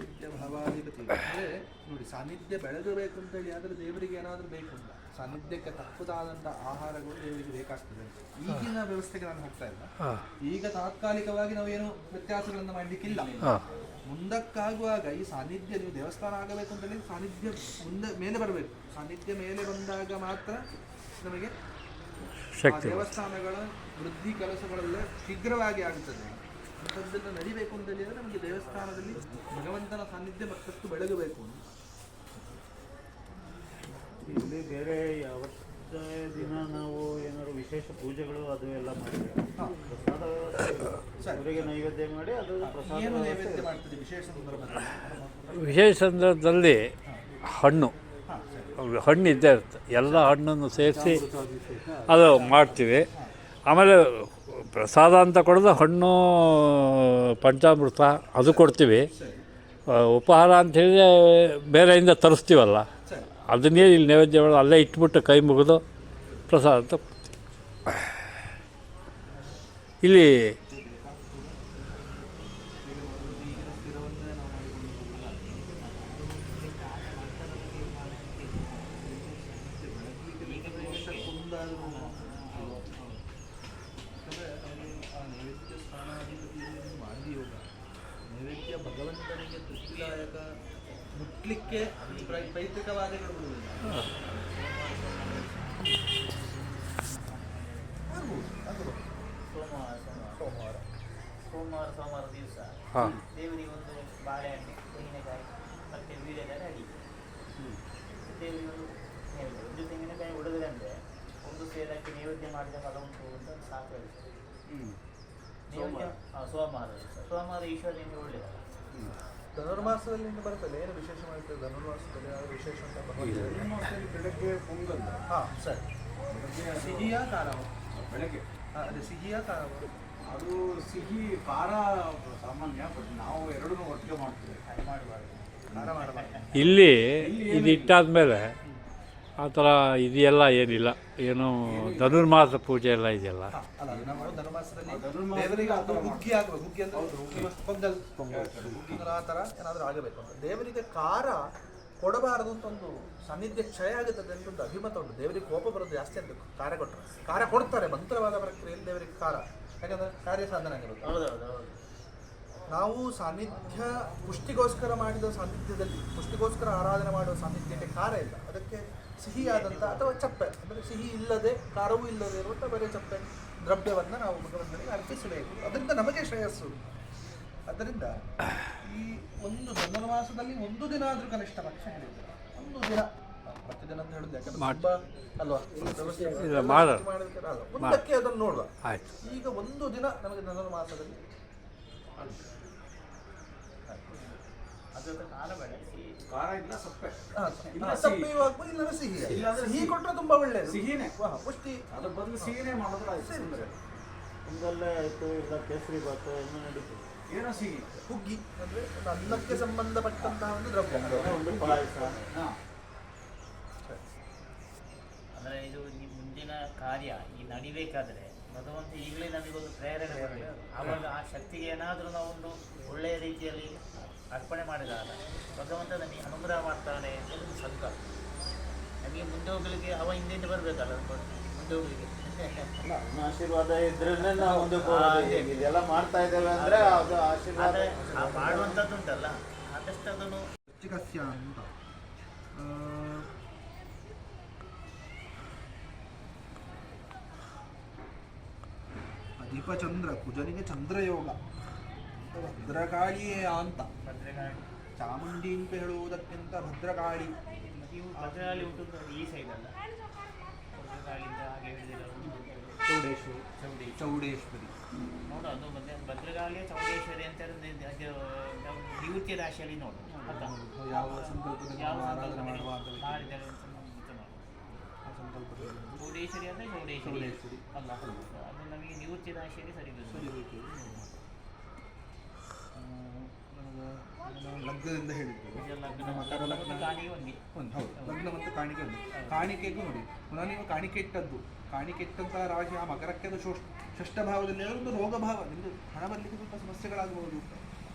Speaker 1: ನಿತ್ಯ ಭಾವಾಧಿಪತಿ ಅಂದರೆ ನೋಡಿ, ಸಾನ್ನಿಧ್ಯ ಬೆಳಗಬೇಕು ಅಂತೇಳಿ ಆದರೆ ದೇವರಿಗೆ ಏನಾದರೂ ಬೇಕು ಅಂತ ಸಾನ್ನಿಧ್ಯಕ್ಕೆ ತಕ್ಕುದಾದಂಥ ಆಹಾರಗಳು ದೇವರಿಗೆ ಬೇಕಾಗ್ತದೆ. ಈಗಿನ ವ್ಯವಸ್ಥೆಗೆ ನಾನು ಹೋಗ್ತಾ ಇಲ್ಲ.
Speaker 3: ಹಾಂ,
Speaker 1: ಈಗ ತಾತ್ಕಾಲಿಕವಾಗಿ ನಾವೇನು ವ್ಯತ್ಯಾಸಗಳನ್ನು ಮಾಡಲಿಕ್ಕಿಲ್ಲ.
Speaker 3: ಹಾಂ,
Speaker 1: ಮುಂದಕ್ಕಾಗುವಾಗ ಈ ಸಾನ್ನಿಧ್ಯ ನೀವು ದೇವಸ್ಥಾನ ಆಗಬೇಕು ಅಂತೇಳಿ ಸಾನ್ನಿಧ್ಯ ಮುಂದೆ ಮೇಲೆ ಬರಬೇಕು. ಸಾನ್ನಿಧ್ಯ ಮೇಲೆ ಬಂದಾಗ ಮಾತ್ರ ನಮಗೆ
Speaker 3: ಶಕ್ತಿ
Speaker 1: ದೇವಸ್ಥಾನಗಳ ವೃದ್ಧಿ ಕೆಲಸಗಳೆಲ್ಲ ಶೀಘ್ರವಾಗಿ ಆಗುತ್ತದೆ. ಅಂಥದ್ದನ್ನು ನಡಿಬೇಕು ಅಂತ ಹೇಳಿದರೆ ನಮಗೆ ದೇವಸ್ಥಾನದಲ್ಲಿ ಭಗವಂತನ ಸಾನ್ನಿಧ್ಯ ಮತ್ತಷ್ಟು ಬೆಳಗಬೇಕು.
Speaker 4: ಇಲ್ಲಿ ಬೇರೆ ಯಾವತ್ತೇ ದಿನ ನಾವು ಏನಾದ್ರು ವಿಶೇಷ ಪೂಜೆಗಳು ಅದು ಎಲ್ಲ ಮಾಡಿದ್ರೆ ಪ್ರಸಾದ ವ್ಯವಸ್ಥೆ ಅವರಿಗೆ ನೈವೇದ್ಯ ಮಾಡಿ ಅದು ಪ್ರಸಾದ
Speaker 1: ಏನು
Speaker 4: ವ್ಯವಸ್ಥೆ
Speaker 1: ನೈವೇದ್ಯ ಮಾಡ್ತೀವಿ ವಿಶೇಷ ಸಂದರ್ಭದಲ್ಲಿ?
Speaker 3: ವಿಶೇಷ ಸಂದರ್ಭದಲ್ಲಿ ಹಣ್ಣು ಇದ್ದೇ ಇರುತ್ತೆ. ಎಲ್ಲ ಹಣ್ಣನ್ನು ಸೇರಿಸಿ ಅದು ಮಾಡ್ತೀವಿ. ಆಮೇಲೆ ಪ್ರಸಾದ ಅಂತ ಕೊಡೋದು ಹಣ್ಣು, ಪಂಚಾಮೃತ ಅದು ಕೊಡ್ತೀವಿ. ಉಪಹಾರ ಅಂಥೇಳಿದ್ರೆ ಬೇರೆಯಿಂದ ತರಿಸ್ತೀವಲ್ಲ, ಅದನ್ನೇ ಇಲ್ಲಿ ನೈವೇದ್ಯ ಮಾಡೋದು, ಅಲ್ಲೇ ಇಟ್ಬಿಟ್ಟು ಕೈ ಮುಗಿದು ಪ್ರಸಾದ ಅಂತ ಕೊಡ್ತೀವಿ. ಇಲ್ಲಿ
Speaker 1: ನೈವೇದ್ಯ ಭಗವಂತನಿಗೆ ತೃಪ್ತಿದಾಯಕ ಮುಟ್ಲಿಕ್ಕೆ ಪೈತೃಕವಾದಿಗಳು ಬಿಡುವುದಿಲ್ಲ.
Speaker 2: ಸೋಮವಾರ ದಿವಸ
Speaker 3: ಹಾಂ,
Speaker 2: ದೇವರಿಗೆ ಒಂದು ಬಾಳೆಹಣ್ಣು, ತೆಂಗಿನಕಾಯಿ ಮತ್ತು ವೀಳ್ಯದೆಲೆ ಅಡಿ, ದೇವರಿಗೆ ಒಂದು ನೈವೇದ್ಯ. ಒಂದು ತೆಂಗಿನಕಾಯಿ ಉಳಿದ್ರೆ ಒಂದು ಸೇರಕ್ಕೆ ನೈವೇದ್ಯ ಮಾಡಿದ ಫಲ ಉಂಟು ಅಂತ ಸಾಕು ಹೇಳ್ತಾರೆ. ನೈವೇದ್ಯ ಸೋಮವಾರ ಈಶ್ವರನಿಂದ ಒಳ್ಳೆಯದಲ್ಲ.
Speaker 1: ಧನುರ್ಮಾಸದಲ್ಲಿ ಬರ್ತದೆ. ಏನು ವಿಶೇಷ ಮಾಡ್ತದೆ ಧನುರ್ಮಾಸದಲ್ಲಿ? ಯಾವುದು ವಿಶೇಷ ಅಂತ
Speaker 5: ಬೆಳಗ್ಗೆ ಪೊಂಗಲ್.
Speaker 1: ಹಾಂ, ಸರಿ. ಸಿಹಿಯ ಖಾರವ?
Speaker 5: ಬೆಳಗ್ಗೆ
Speaker 1: ಅದೇ ಸಿಹಿಯ ಖಾರವ?
Speaker 5: ಅದು ಸಿಹಿ ಖಾರ ಸಾಮಾನ್ಯ, ಬಟ್ ನಾವು ಎರಡನ್ನೂ ಒಟ್ಟಿಗೆ ಮಾಡ್ತೀವಿ.
Speaker 1: ಖಾರ ಮಾಡಬಾರ್ದು.
Speaker 3: ಇಲ್ಲಿ ಇದು ಇಟ್ಟಾದ್ಮೇಲೆ ಆ ಥರ ಇದೆಲ್ಲ ಏನಿಲ್ಲ. ಏನು ಧನುರ್ಮಾಸ ಪೂಜೆ ಎಲ್ಲ ಇದೆಯಲ್ಲ,
Speaker 1: ಅಲ್ಲ, ನಾವು ಧನುರ್ಮಾಸದಲ್ಲಿ ದೇವರಿಗೆ ಅದು ಹುಗ್ಗಿ ಆಗಬೇಕು. ಹುಗ್ಗಿ ಅಂದ್ರೆ ಪೊಂಗಲ್, ಹುಗ್ಗಿ ಆ ಥರ ಏನಾದರೂ ಆಗಬೇಕು ಅಂತ. ದೇವರಿಗೆ ಖಾರ ಕೊಡಬಾರದು ಅಂತ ಒಂದು ಸಾನ್ನಿಧ್ಯ ಕ್ಷಯ ಆಗುತ್ತದೆ ಅಂತ ಒಂದು ಅಭಿಮತ ಉಂಟು. ದೇವರಿಗೆ ಕೋಪ ಬರೋದು ಜಾಸ್ತಿ ಅಂತ ಖಾರ ಕೊಟ್ಟರೆ. ಖಾರ ಕೊಡ್ತಾರೆ ಮಂತ್ರವಾದ ಪ್ರಕ್ರಿಯೆಯಲ್ಲಿ ದೇವರಿಗೆ ಖಾರ, ಯಾಕಂದರೆ ಕಾರ್ಯ ಸಾಧನೆ ಆಗಿರುತ್ತೆ. ನಾವು ಸಾನ್ನಿಧ್ಯ ಪುಷ್ಟಿಗೋಸ್ಕರ ಮಾಡಿದ ಸಾನ್ನಿಧ್ಯದಲ್ಲಿ, ಪುಷ್ಟಿಗೋಸ್ಕರ ಆರಾಧನೆ ಮಾಡುವ ಸಾನ್ನಿಧ್ಯಕ್ಕೆ ಖಾರ ಇಲ್ಲ. ಅದಕ್ಕೆ ಸಿಹಿಯಾದಂಥ ಅಥವಾ ಚಪ್ಪೆ, ಅಂದರೆ ಸಿಹಿ ಇಲ್ಲದೆ ಖಾರವೂ ಇಲ್ಲದೆ ಇರುವಂಥ ಬೇರೆ ಚಪ್ಪೆ ದ್ರವ್ಯವನ್ನು ನಾವು ಭಗವಂತನಿಗೆ ಅರ್ಪಿಸಬೇಕು. ಅದರಿಂದ ನಮಗೆ ಶ್ರೇಯಸ್ಸು. ಆದ್ದರಿಂದ ಈ ಒಂದು ಧನುರ್ಮಾಸದಲ್ಲಿ ಒಂದು ದಿನ ಆದರೂ ಕನಿಷ್ಠ ಪಕ್ಷ ಹೇಳಿದ್ದಾರೆ. ಒಂದು ದಿನ, ಪ್ರತಿದಿನ ಅಂತ ಹೇಳುದು ಯಾಕಂದ್ರೆ ತುಂಬ ಅಲ್ವಾ
Speaker 3: ಇಲ್ಲ ಮಾಡೋಣ,
Speaker 1: ಮಾಡೋದಕ್ಕೆ ಅಲ್ಲ, ಮುಂದಕ್ಕೆ ಅದನ್ನು ನೋಡುವ.
Speaker 3: ಆಯ್ತು.
Speaker 1: ಈಗ ಒಂದು ದಿನ ನಮಗೆ ಧನುರ್ಮಾಸದಲ್ಲಿ
Speaker 2: ಅದು ಖಾರ ಬೇಡ,
Speaker 5: ಖಾರ ಇಲ್ಲ ಸಪ್ಪೆ.
Speaker 1: ಸಪ್ಪೆ ಆಗ್ಬೋದು, ಇಲ್ಲದ್ರೆ ಸಿಹಿ. ಸಿಹಿ ಕೊಟ್ಟರೆ ತುಂಬಾ ಒಳ್ಳೆಯದು.
Speaker 5: ಸಿಹಿನೇ
Speaker 1: ಪುಷ್ಟಿ.
Speaker 5: ಅದ್ರ ಬದಲು ಸಿಹಿನೇ ಮಾಡಿದ್ರೆ ಆಯ್ತು.
Speaker 4: ಪೊಂಗಲ್ಲೇ ಆಯಿತು, ಇಲ್ಲ ಕೇಸರಿ ಬಾತು ಇನ್ನೂ ನಡೀತದೆ.
Speaker 5: ಏನೋ ಸಿಹಿ
Speaker 1: ಹುಗ್ಗಿ ಅಂದರೆ ಒಂದು ಅನ್ನಕ್ಕೆ ಸಂಬಂಧಪಟ್ಟಂತಹ ಒಂದು ದ್ರವ್ಯ,
Speaker 4: ಒಂದು ಪಾಯಸ.
Speaker 5: ಹಾಂ,
Speaker 2: ಅಂದರೆ ಇದು ಈ ಮುಂದಿನ ಕಾರ್ಯ ಈ ನಡಿಬೇಕಾದ್ರೆ ಭಗವಂತ ಈಗಲೇ ನಮಗೊಂದು ಪ್ರೇರಣೆ ಬರಬೇಕು. ಆವಾಗ ಆ ಶಕ್ತಿಗೆ ಏನಾದರೂ ನಾವು ಒಂದು ಒಳ್ಳೆಯ ರೀತಿಯಲ್ಲಿ ಅರ್ಪಣೆ ಮಾಡಿದಾಗ ಭಗವಂತ ನಮಗೆ ಅನುಗ್ರಹ ಮಾಡ್ತಾನೆ ಅಂತ ಒಂದು ಸಂಕಲ್ಪ. ನಮಗೆ ಮುಂದೆ ಹೋಗ್ಲಿಕ್ಕೆ ಅವ ಹಿಂದೆ ಬರಬೇಕಲ್ಲ ಮುಂದೆ ಹೋಗ್ಲಿಕ್ಕೆ.
Speaker 4: ಅಲ್ಲ, ಅವನ ಆಶೀರ್ವಾದ ಇದ್ರೇನೆ ನಾವು ಮುಂದಕ್ಕೆ ಹೋಗೋದು. ಇದೆಲ್ಲ ಮಾಡ್ತಾ ಇದ್ದೇವೆ ಅಂದ್ರೆ ಅದು ಆಶೀರ್ವಾದ.
Speaker 2: ಆದರೆ ಆ ಮಾಡುವಂಥದ್ದುಂಟಲ್ಲ ಆದಷ್ಟು ಅದನ್ನು
Speaker 1: ವೃಶ್ಚಿಕಸ್ಯ ಅಂತ ಅಧಿಪಚಂದ್ರ ಕುಜನಿಗೆ ಚಂದ್ರಯೋಗ ಭದ್ರಕಾಳಿಯೇ ಅಂತ
Speaker 2: ಭದ್ರಕಾಳಿ
Speaker 1: ಚಾಮುಂಡಿ ಅಂತ ಹೇಳುವುದಕ್ಕಿಂತ ಭದ್ರಕಾಳಿ
Speaker 2: ನೀವು ಭದ್ರಕಾಳಿ ಉಂಟು ಈ ಸೈಡಲ್ಲ ಭದ್ರಕಾಳಿಯಿಂದ ಹಾಗೆ ಹೇಳಿದಿಲ್ಲ
Speaker 1: ಚೌಡೇಶ್ವರಿ
Speaker 2: ಚೌಡಿ
Speaker 1: ಚೌಡೇಶ್ವರಿ
Speaker 2: ನೋಡು ಅದು ಭದ್ರಕಾಳಿಯ ಚೌಡೇಶ್ವರಿ ಅಂತ ಹೇಳಿದ್ರೆ ಅದು ನಾವು ನಿವೃತ್ತಿ ರಾಶಿಯಲ್ಲಿ ನೋಡು ಆಯ್ತಾ?
Speaker 1: ಯಾವ ಸಂಕಲ್ಪದಲ್ಲಿ
Speaker 2: ಯಾವ
Speaker 1: ನಾವು ಆರಾಧನೆ ಮಾಡುವ ಅಂತ ವ್ಯಕ್ತಿ.
Speaker 2: ಮಾಡಿದರೆ ಅಂತ ನಾವು ಇದು ಮಾಡುವ.
Speaker 1: ಆ ಸಂಕಲ್ಪದಲ್ಲಿ
Speaker 2: ಚೌಡೇಶ್ವರಿ ಅಂದರೆ ಚೌಡೇಶ್ವರಿ
Speaker 1: ಚೌಡೇಶ್ವರಿ.
Speaker 2: ಅಲ್ಲ ಅದು ನಮಗೆ ನಿವೃತ್ತಿ ರಾಶಿಯಲ್ಲಿ ಸರಿ
Speaker 1: ಸರಿ ಬೇಕು. ಲಗ್ನದಿಂದ ಹೇಳಿದ್ದು ಮಕರ ಲಗ್ನ
Speaker 2: ಕಾಣಿಗೆ ಒಂದು
Speaker 1: ಒಂದು ಹೌದು ಲಗ್ನ ಮತ್ತು ಕಾಣಿಕೆ ಒಂದು ಕಾಣಿಕೆಗೂ ನೋಡಿ ಪುನಃ ನೀವು ಕಾಣಿಕೆ ಇಟ್ಟದ್ದು ಕಾಣಿಕೆ ಇಟ್ಟಂತಹ ರಾಶಿ ಆ ಮಕರಕ್ಕೆ ಅದು ಷಷ್ಠ ಭಾವದಲ್ಲಿ ಒಂದು ರೋಗ ಭಾವ ನಿಮ್ಮದು ಹಣ ಬರಲಿಕ್ಕೆ ಸ್ವಲ್ಪ ಸಮಸ್ಯೆಗಳಾಗಬಹುದು ಅಂತ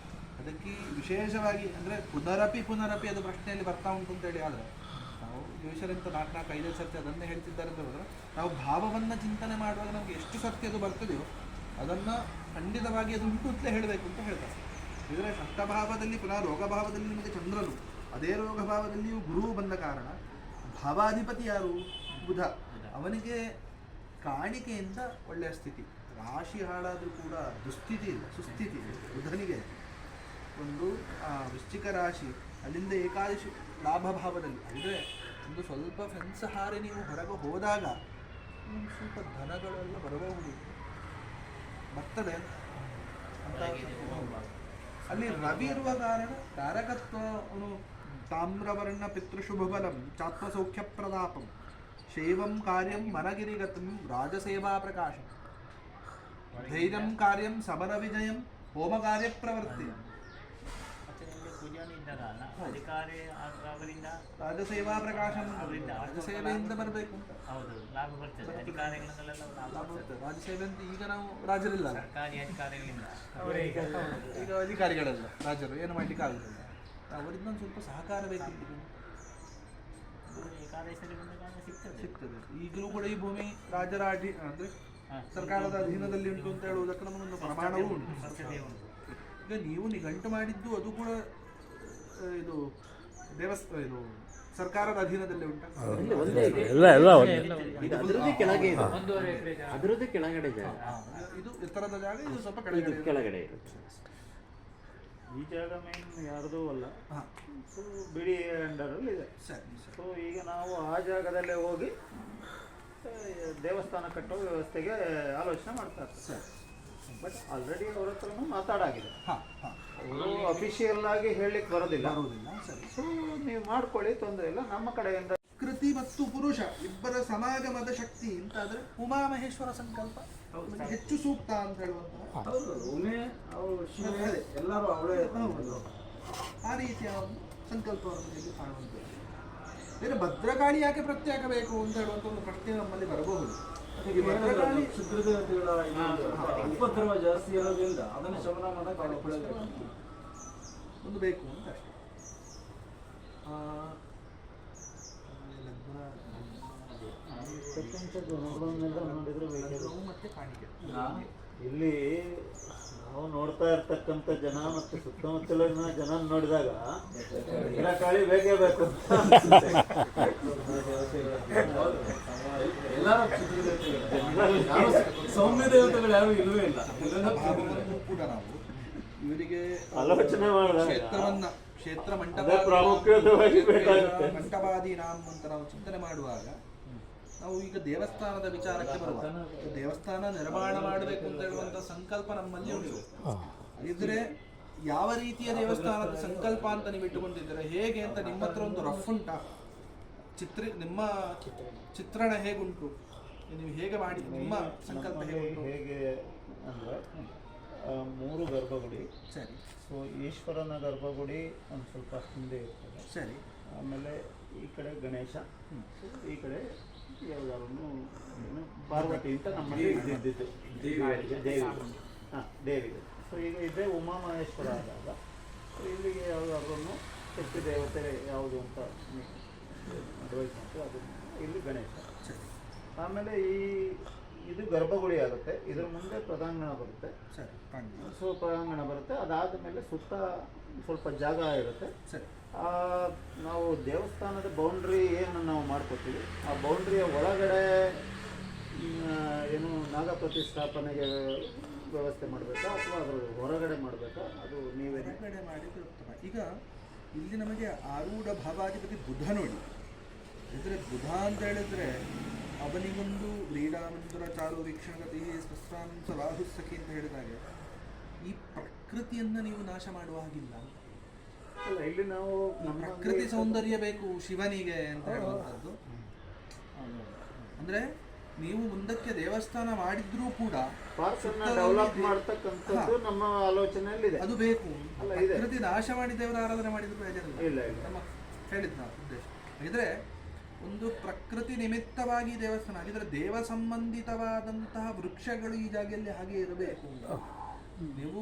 Speaker 1: ಅದಕ್ಕೆ ವಿಶೇಷವಾಗಿ ಅಂದರೆ ಪುನರಪಿ ಅದು ಪ್ರಶ್ನೆಯಲ್ಲಿ ಬರ್ತಾ ಉಂಟು ಅಂತೇಳಿ ಆದರೆ ನಾವು ಜ್ಯೋತಿಷರಂತ 4-5 ಸರ್ತಿ ಅದನ್ನೇ ಹೇಳ್ತಿದ್ದಾರೆ ಅಂತ ಹೇಳಿದ್ರೆ ನಾವು ಭಾವವನ್ನು ಚಿಂತನೆ ಮಾಡುವಾಗ ನಮಗೆ ಎಷ್ಟು ಸರ್ತಿ ಅದು ಬರ್ತದೆಯೋ ಅದನ್ನು ಖಂಡಿತವಾಗಿ ಅದು ಉಂಟು ಅಂತಲೇ ಹೇಳಬೇಕು ಅಂತ ಹೇಳ್ತಾರೆ. ಇದರ ಷಷ್ಠಭಾವದಲ್ಲಿ ಪುನಃ ರೋಗಭಾವದಲ್ಲಿ ನಿಮಗೆ ಚಂದ್ರನು ಅದೇ ರೋಗಭಾವದಲ್ಲಿಯೂ ಗುರುವು ಬಂದ ಕಾರಣ ಭಾವಾಧಿಪತಿ ಯಾರು ಬುಧ ಅವನಿಗೆ ಕಾಣಿಕೆಯಿಂದ ಒಳ್ಳೆಯ ಸ್ಥಿತಿ ರಾಶಿ ಹಾಳಾದರೂ ಕೂಡ ದುಸ್ಥಿತಿ ಇಲ್ಲ ಸುಸ್ಥಿತಿ ಬುಧನಿಗೆ ಒಂದು ವೃಶ್ಚಿಕ ರಾಶಿ ಅಲ್ಲಿಂದ ಏಕಾದಶಿ ಲಾಭಭಾವದಲ್ಲಿ ಅಂದರೆ ಒಂದು ಸ್ವಲ್ಪ ಫೆನ್ಸ್ ಹಾರಿ ನೀವು ಹೊರಗೆ ಹೋದಾಗ ಸ್ವಲ್ಪ ಧನಗಳೆಲ್ಲ ಬರಬಹುದು ಬರ್ತದೆ ಅಂತ ಅಲ್ಲಿ ರವಿ ಇರುವ ಕಾರಣ ತಾರಕತ್ವನು ತಾಮ್ರವರ್ಣ ಪಿತೃಶುಭಬಲಂ ಚಾತ್ಮಸೌಖ್ಯ ಪ್ರದಾಪಂ ಶೈವಂ ಕಾರ್ಯಂ ಮನಗಿರಿಗತಂ ರಾಜಸೇವಾ ಪ್ರಕಾಶಂ ಧೈರ್ಯಂ ಕಾರ್ಯಂ ಸಮರ ವಿಜಯಂ ಹೋಮ ಕಾರ್ಯ ಪ್ರವೃತ್ತಿ
Speaker 2: ಮತ್ತು ನಿಮಗೆ ಪೂಜಾನಿಂದ ಅಧಿಕಾರಿ ಅವರಿಂದ
Speaker 1: ರಾಜಸೇವಾ ಪ್ರಕಾಶಂ
Speaker 2: ಅವರಿಂದ
Speaker 1: ರಾಜಸೇವೆಯಿಂದ ಬರಬೇಕು ಅಂತ
Speaker 2: ಹೌದು ಲಾಭ ಬರ್ತದೆ ಅಧಿಕಾರಿಗಳಿಂದಲೆಲ್ಲ ಲಾಭ
Speaker 1: ಲಾಭ
Speaker 2: ಬರ್ತದೆ.
Speaker 1: ಬರ್ತದೆ. ರಾಜಸೇವೆ ಅಂತ ಈಗ ನಾವು ರಾಜರಿಲ್ಲ ಅಲ್ಲ.
Speaker 2: ಸರ್ಕಾರಿ ಅಧಿಕಾರಿಗಳಿಂದ
Speaker 1: ಈಗ ಅಧಿಕಾರಿಗಳಲ್ಲ ರಾಜರು ಏನು ಮಾಡ್ಲಿಕ್ಕೆ ಆಗುದಿಲ್ಲ ಅವರಿಂದ ಒಂದು ಸ್ವಲ್ಪ ಸಹಕಾರ ಬೇಕಿತ್ತು
Speaker 2: ಏಕಾದಶಿಯಲ್ಲಿ ಬಂದಾಗ ಸಿಗ್ತದೆ
Speaker 1: ಸಿಗ್ತದೆ ಈಗಲೂ ಕೂಡ ಈ ಭೂಮಿ ರಾಜರ ಅಂದರೆ ಸರ್ಕಾರದ ಅಧೀನದಲ್ಲಿ ಉಂಟು ಅಂತ ಹೇಳುವುದಕ್ಕೆ ನಮಗೊಂದು ಪ್ರಮಾಣವೂ ಉಂಟು
Speaker 2: ಸ್ವಚ್ಛತೆ ಉಂಟು.
Speaker 1: ಈಗ ನೀವು ನಿಘಂಟು ಮಾಡಿದ್ದು ಅದು ಕೂಡ ಇದು ಇದು ಸರ್ಕಾರದ ಅಧೀನದಲ್ಲೇ ಉಂಟು
Speaker 3: ಎಲ್ಲ ಒಂದೇ.
Speaker 8: ಅದರದ್ದು ಕೆಳಗೆ ಇದೆ.
Speaker 7: 1.5 ಎಕರೆ ಜಾಗ.
Speaker 8: ಅದರದ್ದು ಕೆಳಗಡೆ ಜಾಗ.
Speaker 1: ಇದು ಎತ್ತರದ ಜಾಗ ಇದು ಸ್ವಲ್ಪ
Speaker 8: ಇದು
Speaker 1: ಕೆಳಗಡೆ
Speaker 8: ಕೆಳಗಡೆ ಇರುತ್ತೆ.
Speaker 4: ಈ ಜಾಗ ಮೇನ್ ಯಾರ್ದೂ ಅಲ್ಲ,
Speaker 1: ಹಾಂ
Speaker 4: ಸೊ ಬಿಡಿ ಅಂಡರಲ್ಲಿ ಇದೆ.
Speaker 1: ಸರಿ ಸರಿ
Speaker 4: ಸೊ ಈಗ ನಾವು ಆ ಜಾಗದಲ್ಲೇ ಹೋಗಿ ದೇವಸ್ಥಾನ ಕಟ್ಟೋ ವ್ಯವಸ್ಥೆಗೆ ಆಲೋಚನೆ ಮಾಡ್ತಾರೆ.
Speaker 1: ಸರಿ
Speaker 4: ಬಟ್ ಆಲ್ರೆಡಿ ಅವ್ರ ಹತ್ರನೂ ಮಾತಾಡಾಗಿದೆ.
Speaker 1: ಹಾಂ ಹಾಂ
Speaker 4: ಅವರು ಅಫಿಷಿಯಲ್ ಆಗಿ ಹೇಳಲಿಕ್ಕೆ ಬರೋದಿಲ್ಲ.
Speaker 1: ಬರುವುದಿಲ್ಲ ಸರಿ
Speaker 4: ಸೊ ನೀವು ಮಾಡ್ಕೊಳ್ಳಿ, ತೊಂದರೆ ಇಲ್ಲ. ನಮ್ಮ ಕಡೆಯಿಂದ
Speaker 1: ಕೃತಿ ಮತ್ತು ಪುರುಷ ಇಬ್ಬರ ಸಮಾಗಮದ ಶಕ್ತಿ ಅಂತಾದ್ರೆ ಉಮಾಮಹೇಶ್ವರ ಸಂಕಲ್ಪ ನಮಗೆ ಹೆಚ್ಚು ಸೂಕ್ತ ಅಂತ ಹೇಳುವಂತಹ
Speaker 5: ಎಲ್ಲರೂ ಅವಳೇ
Speaker 1: ಹೌದು. ಆ ರೀತಿಯ ಒಂದು ಸಂಕಲ್ಪವನ್ನು ಇಲ್ಲಿ ಕಾಣುವಂಥದ್ದು. ಬೇರೆ ಭದ್ರಕಾಳಿ ಯಾಕೆ ಪ್ರತ್ಯೇಕ ಬೇಕು ಅಂತ ಹೇಳುವಂಥ ಒಂದು ಪ್ರಶ್ನೆ ನಮ್ಮಲ್ಲಿ ಬರಬಹುದು. ಈ ಭದ್ರಕಾಳಿ
Speaker 5: ಕ್ಷುದ್ರದೇವತೆಗಳ ಉಪದ್ರವ ಜಾಸ್ತಿ ಇರೋದ್ರಿಂದ ಅದನ್ನು ಶಮನ ಮಾಡೋಕೆ
Speaker 1: ಒಂದು ಬೇಕು ಅಂತ ಅಷ್ಟೇ.
Speaker 4: ನೋಡಿದ್ರೆ
Speaker 1: ಲಗ್ನವು ಮತ್ತೆ ಕಾಣಿಕೆ
Speaker 4: ಇಲ್ಲಿ ನಾವು ನೋಡ್ತಾ ಇರ್ತಕ್ಕಂಥ ಜನ ಮತ್ತು ಸುತ್ತಮುತ್ತಲಿನ ಜನ ನೋಡಿದಾಗ ಭದ್ರಕಾಳಿ ಬೇಕೇ ಬೇಕು.
Speaker 5: ಎಲ್ಲರೂ ಕ್ಷುದ್ರದೇವತೆಗಳು, ಸೌಮ್ಯ ದೇವತೆಗಳು ಯಾರು ಇಲ್ಲವೇ ಇಲ್ಲ.
Speaker 1: ಭಾವವನ್ನು ಕೂಡ ನಾವು ಇವರಿಗೆ
Speaker 4: ಆಲೋಚನೆ ಮಾಡಿದಾಗ
Speaker 1: ಕ್ಷೇತ್ರ
Speaker 4: ಅದೇ ಪ್ರಾಮುಖ್ಯವಾಗಿ ಬೇಕಾಗುತ್ತೆ.
Speaker 1: ಮಂಟಪಾದೀನಾಂ ಅಂತ ನಾವು ಚಿಂತನೆ ಮಾಡುವಾಗ ನಾವು ಈಗ ದೇವಸ್ಥಾನದ ವಿಚಾರಕ್ಕೆ ಬರುವ ದೇವಸ್ಥಾನ ನಿರ್ಮಾಣ ಮಾಡಬೇಕು ಅಂತ ಹೇಳುವಂಥ ಸಂಕಲ್ಪ ನಮ್ಮಲ್ಲಿ ಉಂಟು. ಇದ್ರೆ ಯಾವ ರೀತಿಯ ದೇವಸ್ಥಾನದ ಸಂಕಲ್ಪ ಅಂತ ನೀವು ಇಟ್ಟುಕೊಂಡಿದ್ದೀರಾ, ಹೇಗೆ ಅಂತ ನಿಮ್ಮ ಹತ್ರ ಒಂದು ರಫ್ ಉಂಟಾ? ನಿಮ್ಮ ಚಿತ್ರಣ ಹೇಗುಂಟು, ನೀವು ಹೇಗೆ ಮಾಡಿ ನಿಮ್ಮ ಸಂಕಲ್ಪ ಹೇಗುಂಟು?
Speaker 4: ಹೇಗೆ ಅಂದರೆ 3 ಗರ್ಭಗುಡಿ.
Speaker 1: ಸರಿ
Speaker 4: ಸೊ ಈಶ್ವರನ ಗರ್ಭಗುಡಿ ಒಂದು ಸ್ವಲ್ಪ ಹಿಂದೆ ಇರ್ತದೆ.
Speaker 1: ಸರಿ
Speaker 4: ಆಮೇಲೆ ಈ ಕಡೆ ಗಣೇಶ, ಈ ಕಡೆ ಯಾವುದಾದ್ರು ಪಾರ್ವತಿ ಅಂತ ನಮ್ಮಲ್ಲಿ ಇದ್ದಿದ್ದು ದೇವಿ. ಹಾಂ, ದೇವಿ. ಸೊ ಈಗ ಇದೇ ಉಮಾಮಹೇಶ್ವರ ಆದಾಗ ಸೊ ಇಲ್ಲಿಗೆ ಯಾವುದಾದ್ರೂ ಶಕ್ತಿ ದೇವತೆ ಯಾವುದು ಅಂತ ಅಡ್ವೈಸ್ ಮಾಡ್ತೀವಿ. ಅದು ಇಲ್ಲಿ ಗಣೇಶ. ಆಮೇಲೆ ಇದು ಗರ್ಭಗುಡಿ ಆಗುತ್ತೆ. ಇದ್ರ ಮುಂದೆ ಪ್ರಾಂಗಣ ಬರುತ್ತೆ.
Speaker 1: ಸರಿ,
Speaker 4: ಸೊ ಪ್ರಾಂಗಣ ಬರುತ್ತೆ. ಅದಾದ ಮೇಲೆ ಸುತ್ತ ಸ್ವಲ್ಪ ಜಾಗ ಇರುತ್ತೆ.
Speaker 1: ಸರಿ.
Speaker 4: ನಾವು ದೇವಸ್ಥಾನದ ಬೌಂಡ್ರಿ ಏನು ನಾವು ಮಾಡ್ಕೊತೀವಿ, ಆ ಬೌಂಡ್ರಿಯ ಒಳಗಡೆ ಏನು ನಾಗ ಪ್ರತಿಷ್ಠಾಪನೆಗೆ ವ್ಯವಸ್ಥೆ ಮಾಡಬೇಕಾ ಅಥವಾ ಅದ್ರ ಹೊರಗಡೆ ಮಾಡಬೇಕಾ, ಅದು ನೀವೇ
Speaker 1: ಹೊರಗಡೆ ಮಾಡಿದ್ರೆ ಉತ್ತಮ. ಈಗ ಇಲ್ಲಿ ನಮಗೆ ಆರೂಢ ಭಾವಾಧಿಪತಿ ಬುಧ ನೋಡಿ, ಅಂದರೆ ಬುಧ ಅಂತ ಹೇಳಿದ್ರೆ ಅವನಿಗೊಂದು ಕ್ರೀಡಾಮಂದಿರ ಚಾರು ವೀಕ್ಷಣಗತಿ ಸ್ವಸ್ರಾಂಶ ರಾಹುಸಖಿ ಅಂತ ಹೇಳಿದಾಗೆ ಈ ಪ್ರಕೃತಿಯನ್ನು ನೀವು ನಾಶ ಮಾಡುವ ಹಾಗಿಲ್ಲ.
Speaker 4: ಅಲ್ಲ, ಇಲ್ಲಿ ನಾವು
Speaker 1: ಪ್ರಕೃತಿ ಸೌಂದರ್ಯ ಬೇಕು ಶಿವನಿಗೆ ಅಂತ ಹೇಳುವಂಥದ್ದು. ಅಂದ್ರೆ ನೀವು ಮುಂದಕ್ಕೆ ದೇವಸ್ಥಾನ ಮಾಡಿದ್ರೂ ಕೂಡ
Speaker 4: ಡೆವಲಪ್ ಮಾಡ್ತಕ್ಕಂಥದ್ದು ನಮ್ಮ ಆಲೋಚನೆಯಲ್ಲಿದೆ.
Speaker 1: ಅದು ಬೇಕು. ಪ್ರಕೃತಿ ನಾಶ ಮಾಡಿ ದೇವರ ಆರಾಧನೆ ಮಾಡಿದ್ರು ಪ್ರಯೋಜನ
Speaker 4: ಇಲ್ಲ.
Speaker 1: ನಮ್ಮ ಹೇಳಿದ್ ನಾವು ಉದ್ದೇಶ ಹಾಗಿದ್ರೆ ಒಂದು ಪ್ರಕೃತಿ ನಿಮಿತ್ತವಾಗಿ ದೇವಸ್ಥಾನ ಆಗಿದ್ರೆ ದೇವ ಸಂಬಂಧಿತವಾದಂತಹ ವೃಕ್ಷಗಳು ಈ ಜಾಗೆಯಲ್ಲಿ ಹಾಗೆ ಇರಬೇಕು. ನೀವು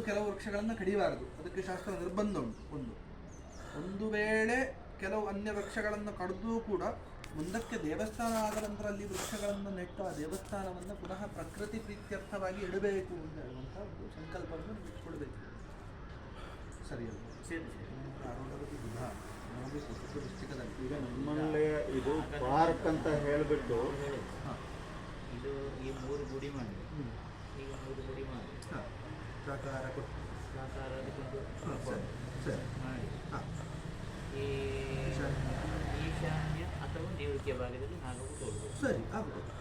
Speaker 1: ಕೆಲವು ವೃಕ್ಷಗಳನ್ನು ಕಡಿಬಾರದು, ಅದಕ್ಕೆ ಶಾಸ್ತ್ರ ನಿರ್ಬಂಧ ಉಂಟು. ಒಂದು ವೇಳೆ ಕೆಲವು ಅನ್ಯ ವೃಕ್ಷಗಳನ್ನು ಕಡಿದ್ರೂ ಕೂಡ ಮುಂದಕ್ಕೆ ದೇವಸ್ಥಾನ ಆದ ನಂತರ ಅಲ್ಲಿ ವೃಕ್ಷಗಳನ್ನು ನೆಟ್ಟು ಆ ದೇವಸ್ಥಾನವನ್ನು ಪುನಃ ಪ್ರಕೃತಿ ಪ್ರೀತ್ಯರ್ಥವಾಗಿ ಇಡಬೇಕು ಅಂತ ಹೇಳುವಂಥ ಒಂದು ಸಂಕಲ್ಪವನ್ನು ಇಟ್ಕೊಳ್ಬೇಕು. ಸರಿಯಲ್ಲ? ಆರೋಗ್ಯವಾಗಿ ಬುಧ ನಮಗೆ ಪುಸ್ತಕದಲ್ಲಿ
Speaker 4: ಈಗ ನಮ್ಮಲ್ಲೇ ಇದು ಪಾರ್ಕ್ ಅಂತ ಹೇಳಿಬಿಟ್ಟು
Speaker 2: ಇದು ಈ 3 ಗುಡಿ ಮಾಡಿ, ಈಗ 3 ಗುಡಿ ಮಾಡಿ
Speaker 1: ಪ್ರಾಕಾರ
Speaker 2: ಮಾಡಿ ಈ ಈಶಾನ್ಯ ಅಥವಾ ನೈಋತ್ಯ ಭಾಗದಲ್ಲಿ ನಾವು ತೋರ್ಬೋದು.
Speaker 1: ಸರಿ, ಆಗ್ಬೋದು.